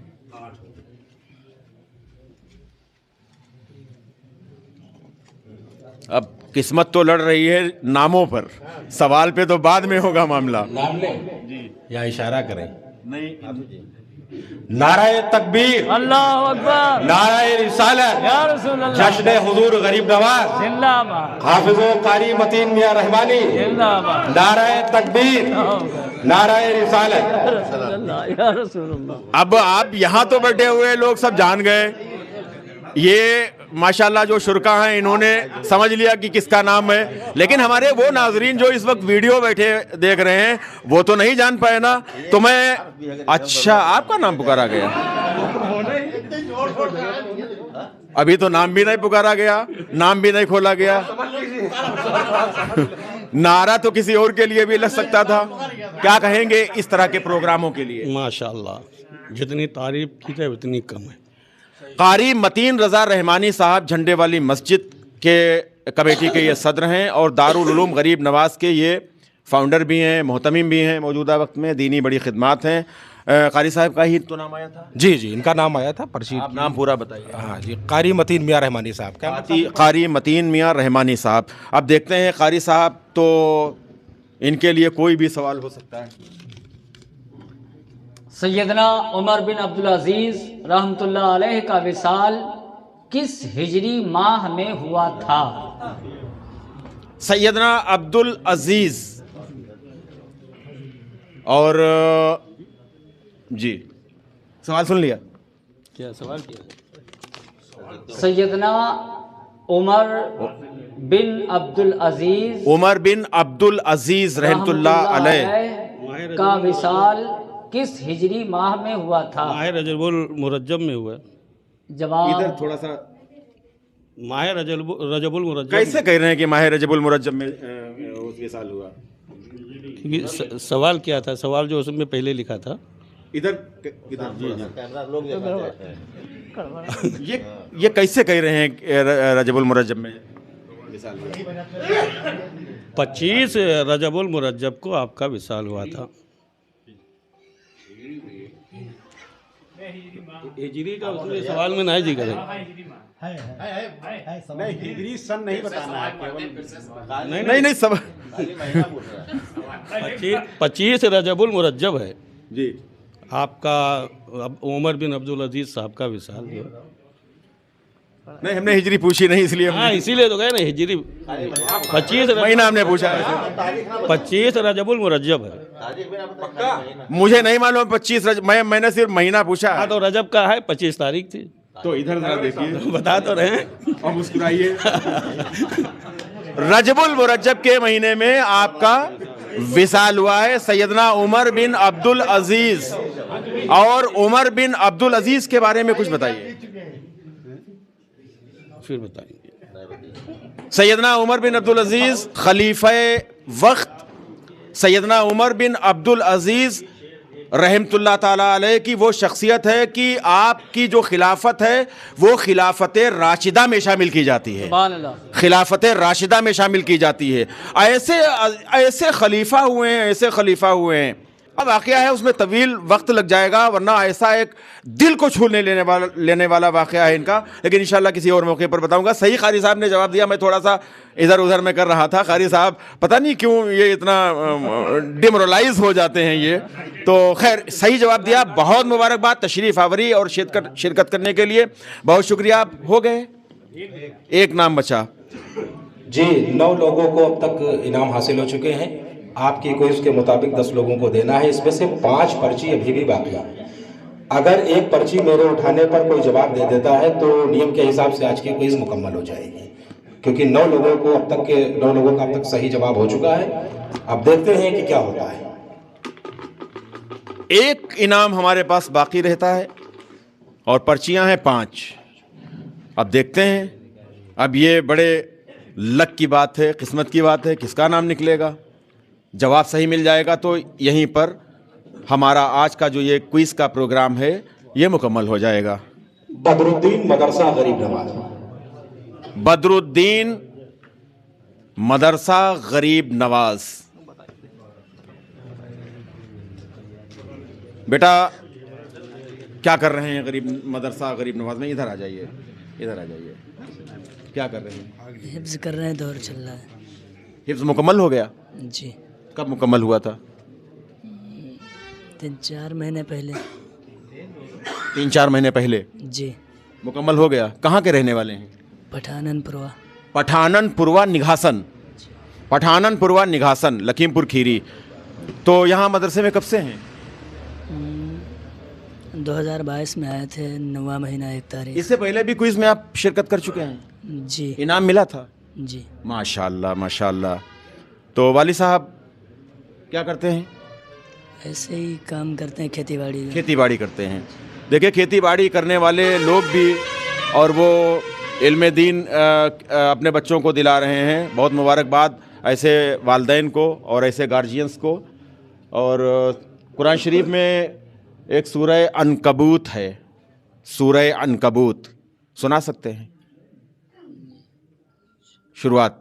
اب قسمت تو لڑ رہی ہے ناموں پر, سوال پہ تو بعد میں ہوگا معاملہ. نام لیں جی یا اشارہ کریں؟ نہیں. نعرہ تکبیر, اللہ اکبر, نعرہ رسالت یا رسول اللہ جشن حضور غریب نواز زندہ باد حافظ و قاری متین میاں رحمانی زندہ باد نعرہ تکبیر نعرہ رسالت رسول اللہ یا رسول اللہ. اب آپ یہاں تو بیٹھے ہوئے لوگ سب جان گئے، یہ ماشاءاللہ جو شرکا ہیں انہوں نے سمجھ لیا کہ کس کا نام ہے، لیکن ہمارے وہ ناظرین جو اس وقت ویڈیو بیٹھے دیکھ رہے ہیں وہ تو نہیں جان پائے نا. تو میں اچھا آپ کا نام پکارا گیا، ابھی تو نام بھی نہیں پکارا گیا، نام بھی نہیں کھولا گیا. نعرہ تو کسی اور کے لیے بھی لگ سکتا تھا. کیا کہیں گے اس طرح کے پروگراموں کے لیے؟ ماشاءاللہ جتنی تعریف کی جائے اتنی کم ہے. قاری متین رضا رحمانی صاحب جھنڈے والی مسجد کے کمیٹی کے یہ صدر ہیں اور دارالعلوم غریب نواز کے یہ فاؤنڈر بھی ہیں، محتمم بھی ہیں. موجودہ وقت میں دینی بڑی خدمات ہیں. قاری صاحب کا ہی تو نام آیا تھا؟ جی جی ان کا نام آیا تھا پرچی. آپ نام پورا بتائیے. ہاں جی قاری متین میاں رحمانی صاحب کا. قاری متین میاں رحمانی صاحب. اب دیکھتے ہیں قاری صاحب تو ان کے لیے کوئی بھی سوال ہو سکتا ہے. سیدنا عمر بن عبدالعزیز رحمۃ اللہ علیہ کا وصال کس ہجری ماہ میں ہوا تھا؟ سیدنا عبدالعزیز اور جی سوال سن لیا. کیا سوال کیا؟ سیدنا عمر بن عبدالعزیز عبدالعزیز رحمۃ اللہ علیہ کا وصال کس ہجری ماہ میں ہوا تھا؟ ماہ رجب المرجب میں ہوا. جواب ادھر تھوڑا سا. ماہ رجب المرجب. کیسے کہہ رہے ہیں کہ ماہ رجب المرجب میں اس کے سال ہوا؟ کیونکہ سوال کیا تھا، سوال جو اس میں پہلے لکھا تھا. ادھر یہ کیسے کہہ رہے ہیں کہ رجب المرجب میں 25 رجب المرجب کو آپ کا وصال ہوا تھا. ہجری کا اس میں سوال میں نہیں ذکر ہے. ہجری سن نہیں بتانا ہے. نہیں سب 25 رجب المرجب ہے جی آپ کا عمر بن عبدالعزیز صاحب کا وصال ہوا. نہیں ہم نے ہجری پوچھی نہیں اس لیے. ہاں اسی لیے تو گئے نا ہجری 25 مہینہ ہم نے پوچھا ہے. 25 رجب المرجب ہے. مجھے نہیں معلوم 25 رجب، میں نے صرف مہینہ پوچھا. ہاں تو رجب کا ہے 25 تاریخ تھی. تو ادھر ذرا دیکھیے، بتا تو رہے ہیں اور مسکرائیے. رجب المرجب کے مہینے میں آپ کا وصال ہوا ہے سیدنا عمر بن عبدالعزیز. اور عمر بن عبدالعزیز کے بارے میں کچھ بتائیے. پھر بتائیں گے. سیدنا عمر بن عبدالعزیز خلیفہ وقت سیدنا عمر بن عبدالعزیز رحمۃ اللہ تعالیٰ علیہ کی وہ شخصیت ہے کہ آپ کی جو خلافت ہے وہ خلافت راشدہ میں شامل کی جاتی ہے. خلافت راشدہ میں شامل کی جاتی ہے. ایسے خلیفہ ہوئے ہیں. اب واقعہ ہے اس میں طویل وقت لگ جائے گا، ورنہ ایسا ایک دل کو چھونے لینے والا واقعہ ہے ان کا، لیکن انشاءاللہ کسی اور موقع پر بتاؤں گا. صحیح قاری صاحب نے جواب دیا، میں تھوڑا سا ادھر ادھر میں کر رہا تھا. قاری صاحب پتہ نہیں کیوں یہ اتنا ڈیمورلائز ہو جاتے ہیں یہ. تو خیر صحیح جواب دیا، بہت مبارکباد. تشریف آوری اور شرکت کرنے کے لیے بہت شکریہ. آپ ہو گئے، ایک نام بچا. جی 9 لوگوں کو اب تک انعام حاصل ہو چکے ہیں. آپ کی کوئز کے مطابق 10 لوگوں کو دینا ہے. اس میں سے 5 پرچی ابھی بھی باقی ہیں. اگر ایک پرچی میرے اٹھانے پر کوئی جواب دے دیتا ہے تو نیم کے حساب سے آج کی کوئز مکمل ہو جائے گی، کیونکہ 9 لوگوں کا اب تک صحیح جواب ہو چکا ہے. اب دیکھتے ہیں کہ کیا ہوتا ہے. ایک انعام ہمارے پاس باقی رہتا ہے اور پرچیاں ہیں 5. اب دیکھتے ہیں. اب یہ بڑے لک کی بات ہے، قسمت کی بات ہے، کس کا نام نکلے گا. جواب صحیح مل جائے گا تو یہیں پر ہمارا آج کا جو یہ کوئز کا پروگرام ہے یہ مکمل ہو جائے گا. بدرالدین مدرسہ غریب نواز. بدرالدین مدرسہ غریب نواز. بیٹا کیا کر رہے ہیں مدرسہ غریب نواز میں؟ ادھر آ جائیے. کیا کر رہے ہیں؟ حفظ کر رہے ہیں، دور چل رہا ہے. حفظ مکمل ہو گیا؟ جی. کب مکمل ہوا تھا؟ 3-4 مہینے پہلے. 3-4 مہینے پہلے. جی. मुकम्मल हो गया। कहाँ के रहने वाले हैं? पठाननपुरवा। पठाननपुरवा निघासन, पठाननपुरवा निघासन, लखीमपुर खीरी। तो यहाँ मदरसे में कब से हैं? 2022 में आए थे, 9वां महीना 1 तारीख। इससे पहले भी क्विज में आप शिरकत कर चुके हैं? जी। इनाम मिला था? जी। माशाल्लाह माशाल्लाह। तो वाली साहब क्या करते हैं? ऐसे ही काम करते हैं, खेती बाड़ी। खेती बाड़ी करते हैं। देखिए खेती बाड़ी करने वाले लोग भी और वो इल्म दीन अपने बच्चों को दिला रहे हैं। बहुत मुबारकबाद ऐसे वालिदैन को और ऐसे गार्जियंस को। और कुरान शरीफ में एक सूरह अनकबूत है, सूरह अनकबूत सुना सकते हैं शुरुआत?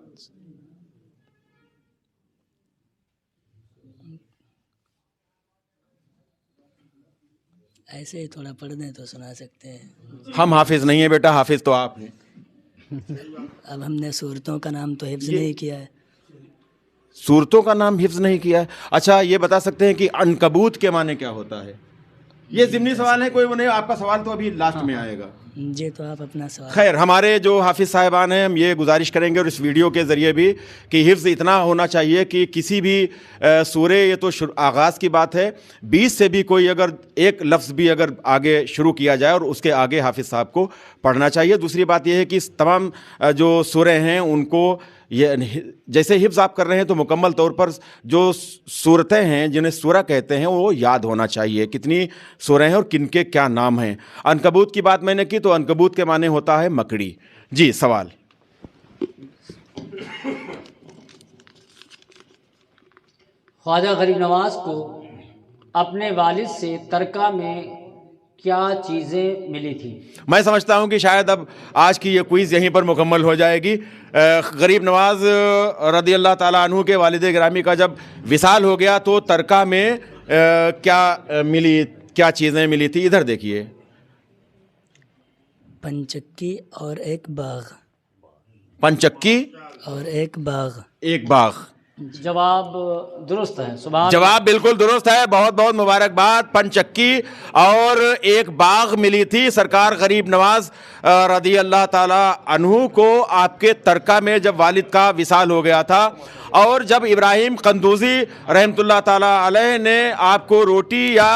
ऐसे ही थोड़ा पढ़ दें तो सुना सकते हैं। हम हाफिज नहीं है बेटा, हाफिज तो आप हैं। अब हमने सूरतों का नाम तो हिफ्ज नहीं किया है। सूरतों का नाम हिफ्ज नहीं किया है। अच्छा ये बता सकते हैं कि अनकबूत के माने क्या होता है? ये ज़िमनी सवाल है, कोई वो नहीं, आपका सवाल तो अभी लास्ट में आएगा। जी तो आप अपना सवाल। खैर हमारे जो हाफिज साहिबान हैं, हम ये गुजारिश करेंगे और इस वीडियो के ज़रिए भी कि हिफ्ज़ इतना होना चाहिए कि किसी भी सूरे, ये तो आगाज़ की बात है, 20 से भी कोई अगर एक लफ्ज़ भी अगर आगे शुरू किया जाए और उसके आगे हाफिज साहब को पढ़ना चाहिए। दूसरी बात यह है कि तमाम जो सूरे हैं उनको ये जैसे हिफ्ज़ आप कर रहे हैं तो मुकम्मल तौर पर जो सूरतें हैं जिन्हें सूरा कहते हैं वो याद होना चाहिए, कितनी सूरतें हैं और किनके क्या नाम हैं। अनकबूत की बात मैंने की तो अनकबूत के माने होता है मकड़ी। जी सवाल। ख्वाजा गरीब नवाज को अपने वालिद से तरका में क्या चीज़ें मिली थी? मैं समझता हूं कि शायद अब आज की ये क्विज़ यहीं पर मुकम्मल हो जाएगी। गरीब नवाज रदी अल्लाह ताला अन्हु के वालिद गिरामी का जब विसाल हो गया तो तरका में क्या मिली, क्या चीज़ें मिली थी? इधर देखिए। पंचक्की और एक बाग। पंचक्की और एक बाग। एक बाग। जवाब दुरुस्त है। सुभान जवाब बिल्कुल दुरुस्त है, बहुत बहुत मुबारकबाद। पंचक्की और एक बाग मिली थी सरकार गरीब नवाज रदी अल्लाह ताला अन्हु को आपके तरका में जब वालिद का विसाल हो गया था। और जब इब्राहिम कंदूजी रहमतुल्लाह ताला अलैह ने आपको रोटी या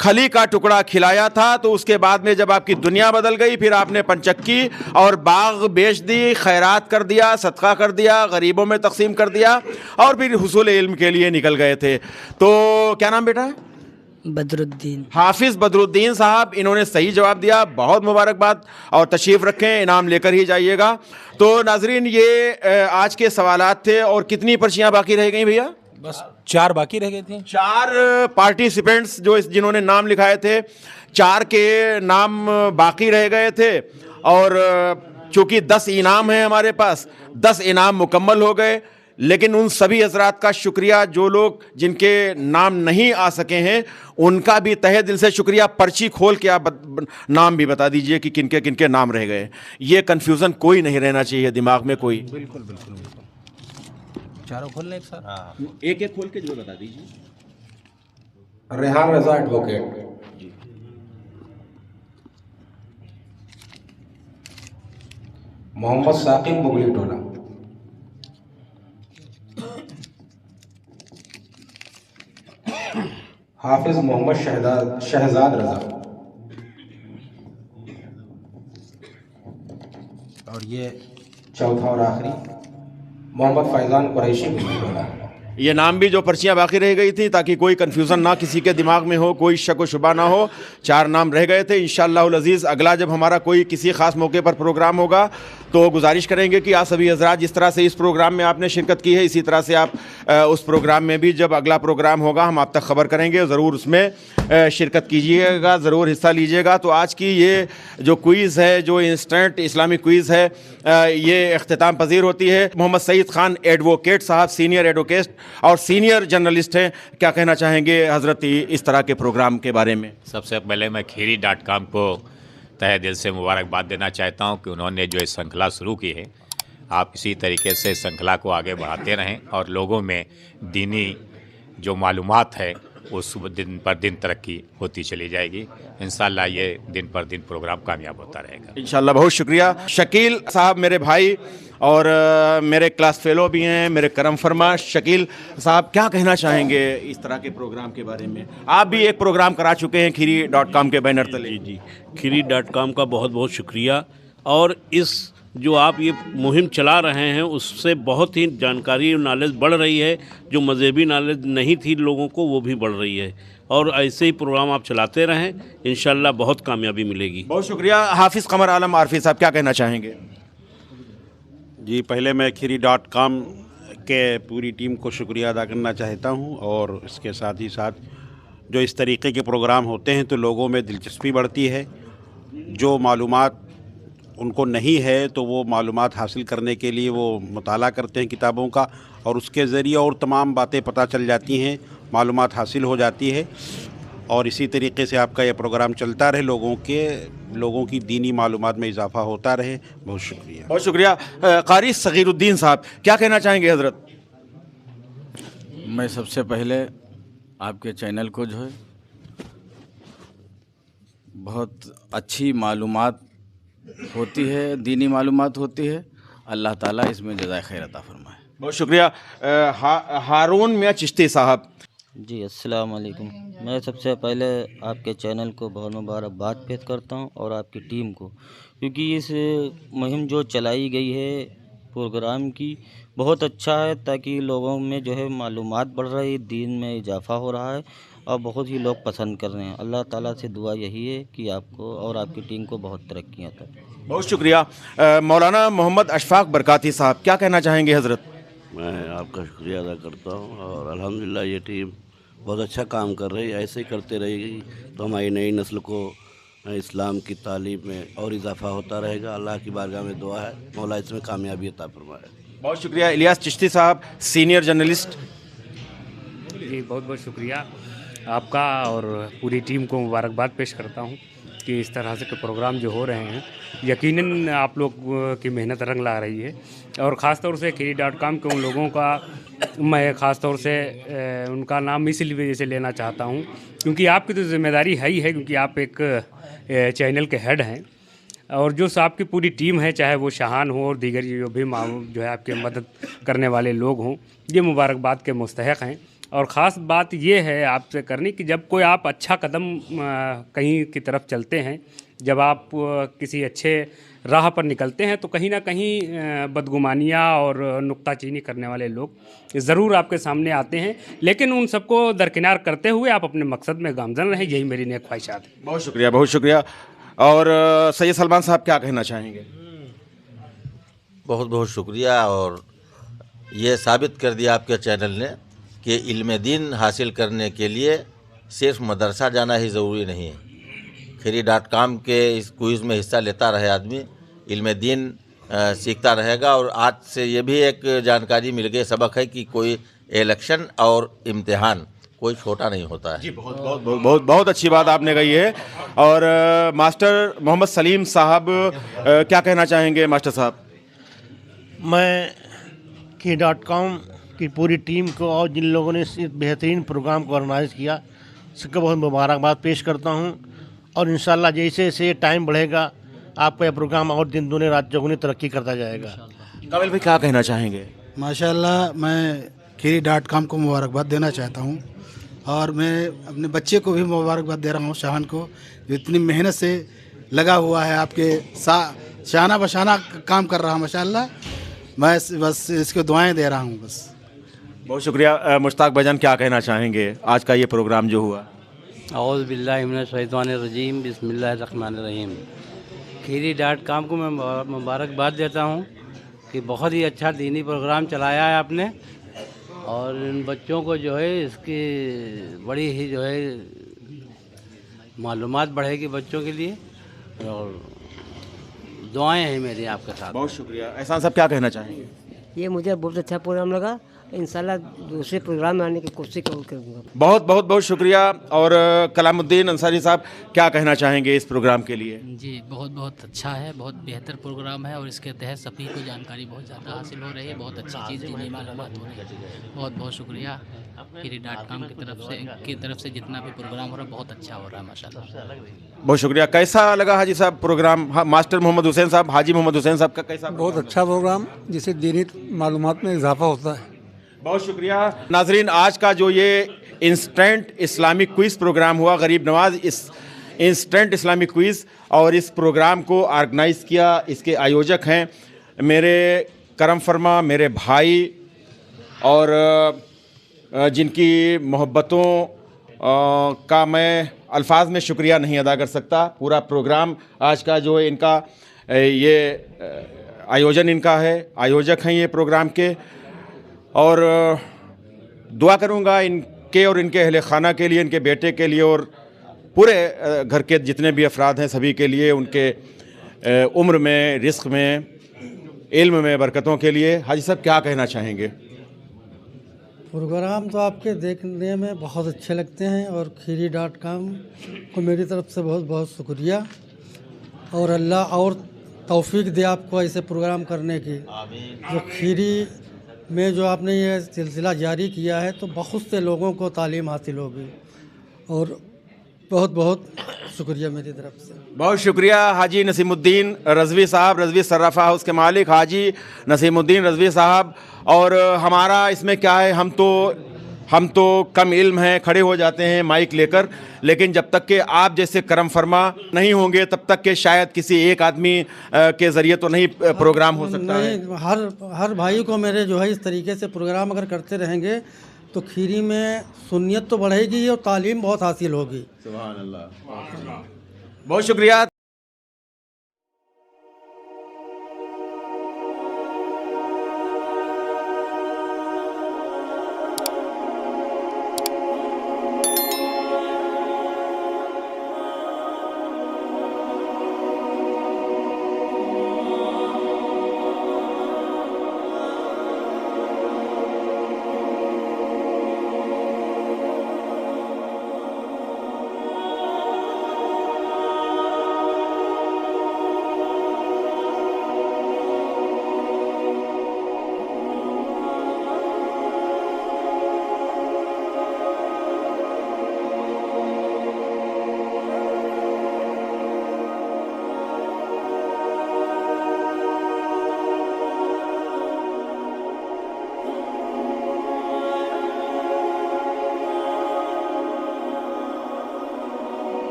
खली का टुकड़ा खिलाया था तो उसके बाद में जब आपकी दुनिया बदल गई फिर आपने पंचक्की और बाग बेच दी, खैरात कर दिया, सदका कर दिया, गरीबों में तकसीम कर दिया और फिर हुसूल इल्म के लिए निकल गए थे। तो क्या नाम बेटा? बदरुद्दीन। हाफिज बदरुद्दीन साहब, इन्होंने सही जवाब दिया, बहुत मुबारकबाद। और तशरीफ़ रखें, इनाम लेकर ही जाइएगा। तो नाजरीन ये आज के सवालात थे। और कितनी पर्चियाँ बाकी रह गई भैया? बस 4 बाकी रह गई थी। 4 पार्टिसिपेंट्स जो जिन्होंने नाम लिखाए थे, 4 के नाम बाकी रह गए थे। और चूँकि 10 इनाम हैं हमारे पास, 10 इनाम मुकम्मल हो गए। लेकिन उन सभी हजरात का शुक्रिया जो लोग जिनके नाम नहीं आ सके हैं, उनका भी तहे दिल से शुक्रिया। पर्ची खोल के आप नाम भी बता दीजिए कि किनके किनके नाम रह गए। ये कन्फ्यूज़न कोई नहीं रहना चाहिए दिमाग में कोई। बिल्कुल बिल्कुल बिल्कुल। चारों खोल लें एक साथ? हाँ, एक एक खोल के जो बता दीजिए। रेहान रजा एडवोकेट, मोहम्मद साकिब मुगली टोला, हाफिज मोहम्मद शहजाद रजा, और ये चौथा और आखिरी मोहम्मद फैज़ान कुरैशी मुगली टोला। ये नाम भी जो पर्चियाँ बाकी रह गई थी ताकि कोई कन्फ्यूज़न ना किसी के दिमाग में हो, कोई शक व शुबा ना हो। 4 नाम रह गए थे। इंशाअल्लाहुल अज़ीज़ अगला जब हमारा कोई किसी ख़ास मौके पर प्रोग्राम होगा तो गुजारिश करेंगे कि आप सभी हज़रात जिस तरह से इस प्रोग्राम में आपने शिरकत की है इसी तरह से आप उस प्रोग्राम में भी जब अगला प्रोग्राम होगा हम आप तक खबर करेंगे। ज़रूर उसमें शिरकत कीजिएगा, ज़रूर हिस्सा लीजिएगा। तो आज की ये जो क्विज़ है, जो इंस्टेंट इस्लामिक क्विज़ है, ये इख्तिताम पजीर होती है। मोहम्मद सईद ख़ान एडवोकेट साहब सीनियर एडवोकेट और सीनियर जर्नलिस्ट हैं, क्या कहना चाहेंगे हज़रत इस तरह के प्रोग्राम के बारे में? सबसे पहले मैं खीरी.com को तहे दिल से मुबारकबाद देना चाहता हूं कि उन्होंने जो इस श्रृंखला शुरू की है, आप इसी तरीके से श्रृंखला को आगे बढ़ाते रहें और लोगों में दीनी जो मालूमात है वो सुबह दिन पर दिन तरक्की होती चली जाएगी। इंशाल्लाह ये दिन पर दिन प्रोग्राम कामयाब होता रहेगा इंशाल्लाह। बहुत शुक्रिया शकील साहब, मेरे भाई और मेरे क्लास फेलो भी हैं, मेरे करम फरमा। शकील साहब क्या कहना चाहेंगे इस तरह के प्रोग्राम के बारे में? आप भी एक प्रोग्राम करा चुके हैं खीरी.com के बैनर तले। जी खीरी.com का बहुत बहुत शुक्रिया। और इस जो आप ये मुहिम चला रहे हैं उससे बहुत ही जानकारी और नॉलेज बढ़ रही है। जो मज़हबी नॉलेज नहीं थी लोगों को वो भी बढ़ रही है। और ऐसे ही प्रोग्राम आप चलाते रहें, इंशाल्लाह बहुत कामयाबी मिलेगी। बहुत शुक्रिया। हाफिज़ कमर आलम आरफी साहब क्या कहना चाहेंगे? जी पहले मैं खीरी.com के पूरी टीम को शुक्रिया अदा करना चाहता हूं, और इसके साथ ही साथ जो इस तरीके के प्रोग्राम होते हैं तो लोगों में दिलचस्पी बढ़ती है। जो मालूमात उनको नहीं है तो वो मालूमात हासिल करने के लिए वो मुताला करते हैं किताबों का, और उसके ज़रिए और तमाम बातें पता चल जाती हैं, मालूमात हासिल हो जाती है। और इसी तरीके से आपका ये प्रोग्राम चलता रहे, लोगों की दीनी मालूमात में इजाफ़ा होता रहे। बहुत शुक्रिया। बहुत शुक्रिया। कारी सगीरुद्दीन साहब क्या कहना चाहेंगे हज़रत? मैं सबसे पहले आपके चैनल को जो है बहुत अच्छी मालूमात होती है, दीनी मालूमात होती है। अल्लाह ताला इसमें जज़ाए खैर अता फरमाए। बहुत शुक्रिया। हारून मियाँ चिश्ती साहब। जी अस्सलाम वालेकुम। मैं सबसे पहले आपके चैनल को बहुत मुबारकबाद पेश करता हूं और आपकी टीम को, क्योंकि इस मुहिम जो चलाई गई है प्रोग्राम की बहुत अच्छा है, ताकि लोगों में जो है मालूमात बढ़ रही है, दीन में इजाफ़ा हो रहा है और बहुत ही लोग पसंद कर रहे हैं। अल्लाह ताला से दुआ यही है कि आपको और आपकी टीम को बहुत तरक्कियाँ अता फरमाए। बहुत शुक्रिया। मौलाना मोहम्मद अशफाक बरकाती साहब क्या कहना चाहेंगे हज़रत? मैं आपका शुक्रिया अदा करता हूँ, और अल्हम्दुलिल्लाह ये टीम बहुत अच्छा काम कर रही है। ऐसे ही करते रहेगी तो हमारी नई नस्ल को इस्लाम की तालीम में और इजाफ़ा होता रहेगा। अल्लाह की बारगाह में दुआ है, मौला इसमें कामयाबी अता फरमाए। बहुत शुक्रिया। इलियास चिश्ती साहब सीनियर जर्नलिस्ट। जी बहुत बहुत शुक्रिया आपका, और पूरी टीम को मुबारकबाद पेश करता हूँ कि इस तरह से प्रोग्राम जो हो रहे हैं यकीनन आप लोग की मेहनत रंग ला रही है। और ख़ास तौर से खीरी.com के उन लोगों का मैं ख़ास तौर से उनका नाम इसलिए वजह से लेना चाहता हूँ क्योंकि आपकी तो ज़िम्मेदारी है ही है, क्योंकि आप एक चैनल के हेड हैं। और जो आपकी पूरी टीम है, चाहे वो शाहान हो और दीगर जो भी जो है आपके मदद करने वाले लोग हों, ये मुबारकबाद के मुस्तहक़ हैं। और ख़ास बात ये है आपसे करनी कि जब कोई आप अच्छा कदम कहीं की तरफ चलते हैं, जब आप किसी अच्छे राह पर निकलते हैं, तो कहीं ना कहीं बदगुमानियाँ और नुक्ताचीनी करने वाले लोग ज़रूर आपके सामने आते हैं, लेकिन उन सबको दरकिनार करते हुए आप अपने मकसद में गामज़न रहें, यही मेरी नेक ख्वाहिशात है। बहुत शुक्रिया, बहुत शुक्रिया। और सैयद सलमान साहब क्या कहना चाहेंगे? बहुत बहुत शुक्रिया। और ये साबित कर दिया आपके चैनल ने कि इल्म दीन हासिल करने के लिए सिर्फ मदरसा जाना ही ज़रूरी नहीं है। खीरी.com के इस क्विज़ में हिस्सा लेता रहे आदमी, इल्म दीन सीखता रहेगा। और आज से ये भी एक जानकारी मिल गई, सबक है कि कोई इलेक्शन और इम्तिहान कोई छोटा नहीं होता है। जी बहुत बहुत बहुत बहुत बहुत अच्छी बात आपने कही है। और मास्टर मोहम्मद सलीम साहब क्या कहना चाहेंगे? मास्टर साहब। मैं खीरी.com की पूरी टीम को और जिन लोगों ने इस बेहतरीन प्रोग्राम को ऑर्गेनाइज़ किया, सबको बहुत मुबारकबाद पेश करता हूं। और इंशाल्लाह जैसे जैसे टाइम बढ़ेगा आपका यह प्रोग्राम और दिन दूनी रात चौगुनी तरक्की करता जाएगा। काबिल भाई क्या कहना चाहेंगे? माशाल्लाह मैं खीरी.com को मुबारकबाद देना चाहता हूं, और मैं अपने बच्चे को भी मुबारकबाद दे रहा हूं, शाहान को, जो इतनी मेहनत से लगा हुआ है आपके शाना बशाना काम कर रहा है माशाल्लाह। मैं बस इसको दुआएं दे रहा हूं बस। बहुत शुक्रिया। मुश्ताक भाईजान क्या कहना चाहेंगे आज का ये प्रोग्राम जो हुआ? औज़ु बिल्लाहि मिनश शैतानिर रजीम, बिस्मिल्लाहिर रहमानिर रहीम। खीरी.com को मैं मुबारकबाद देता हूँ कि बहुत ही अच्छा दीनी प्रोग्राम चलाया है आपने, और इन बच्चों को जो है इसकी बड़ी ही जो है मालूमात बढ़ेगी बच्चों के लिए, और दुआएं हैं मेरी आपके साथ। बहुत शुक्रिया। एहसान साहब क्या कहना चाहेंगे? ये मुझे बहुत अच्छा प्रोग्राम लगा, इंशाल्लाह दूसरे प्रोग्राम में आने की कोशिश करूँगा। बहुत बहुत बहुत शुक्रिया। और कलामुद्दीन अंसारी साहब, क्या कहना चाहेंगे इस प्रोग्राम के लिए? जी बहुत बहुत अच्छा है, बहुत बेहतर प्रोग्राम है और इसके तहत सभी को जानकारी बहुत ज़्यादा हासिल हो रही है, बहुत अच्छी चीज़ दीनी मालूमात हो रही है। बहुत बहुत शुक्रिया Kiri.com की तरफ से जितना भी प्रोग्राम हो रहा है बहुत अच्छा हो रहा है माशाल्लाह। बहुत शुक्रिया। कैसा लगा हाजी साहब प्रोग्राम? मास्टर मोहम्मद हुसैन साहब, हाजी मोहम्मद हुसैन साहब का कैसा? बहुत अच्छा प्रोग्राम, जिससे दीनी मालूमात में इजाफा होता है। बहुत शुक्रिया। नाजरीन, आज का जो ये इंस्टेंट इस्लामिक क्विज़ प्रोग्राम हुआ, गरीब नवाज इस इंस्टेंट इस्लामिक क्विज़, और इस प्रोग्राम को ऑर्गेनाइज़ किया, इसके आयोजक हैं मेरे करम फरमा, मेरे भाई, और जिनकी मोहब्बतों का मैं अल्फाज में शुक्रिया नहीं अदा कर सकता। पूरा प्रोग्राम आज का जो है इनका ये आयोजन इनका है, आयोजक हैं ये प्रोग्राम के, और दुआ करूँगा इनके और इनके अहले खाना के लिए, इनके बेटे के लिए और पूरे घर के जितने भी अफराद हैं सभी के लिए, उनके उम्र में, रिस्क में, इल्म में बरकतों के लिए। हाजी साहब क्या कहना चाहेंगे? प्रोग्राम तो आपके देखने में बहुत अच्छे लगते हैं और Kiri.com को मेरी तरफ से बहुत बहुत शुक्रिया, और अल्लाह और तौफीक दे आपको ऐसे प्रोग्राम करने की। जो खीरी में जो आपने ये सिलसिला जारी किया है तो बहुत से लोगों को तालीम हासिल होगी, और बहुत बहुत शुक्रिया मेरी तरफ से। बहुत शुक्रिया हाजी नसीमुद्दीन रज़वी साहब, रज़वी सर्राफा हाउस के मालिक हाजी नसीमुद्दीन रज़वी साहब। और हमारा इसमें क्या है, हम तो कम इल्म हैं, खड़े हो जाते हैं माइक लेकर, लेकिन जब तक कि आप जैसे करम फरमा नहीं होंगे तब तक कि शायद किसी एक आदमी के ज़रिए तो नहीं प्रोग्राम हो सकता है। हर भाई को मेरे जो है इस तरीके से प्रोग्राम अगर करते रहेंगे तो खीरी में सुन्नियत तो बढ़ेगी और तालीम बहुत हासिल होगी। सुभान अल्लाह। बहुत शुक्रिया।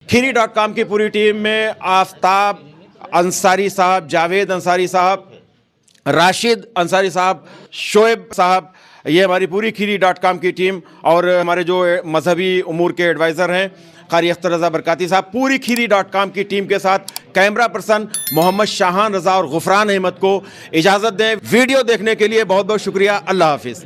Kiri.com की पूरी टीम में आफ्ताब अंसारी साहब, जावेद अंसारी साहब, राशिद अंसारी साहब, शोएब साहब, ये हमारी पूरी Kiri.com की टीम, और हमारे जो मजहबी उमूर के एडवाइज़र हैं कारी अख्तर रज़ा बरकाती साहब, पूरी Kiri.com की टीम के साथ कैमरा पर्सन मोहम्मद शाहान रज़ा और गुफरान अहमद को इजाज़त दें। वीडियो देखने के लिए बहुत बहुत शुक्रिया। अल्लाह हाफिज़।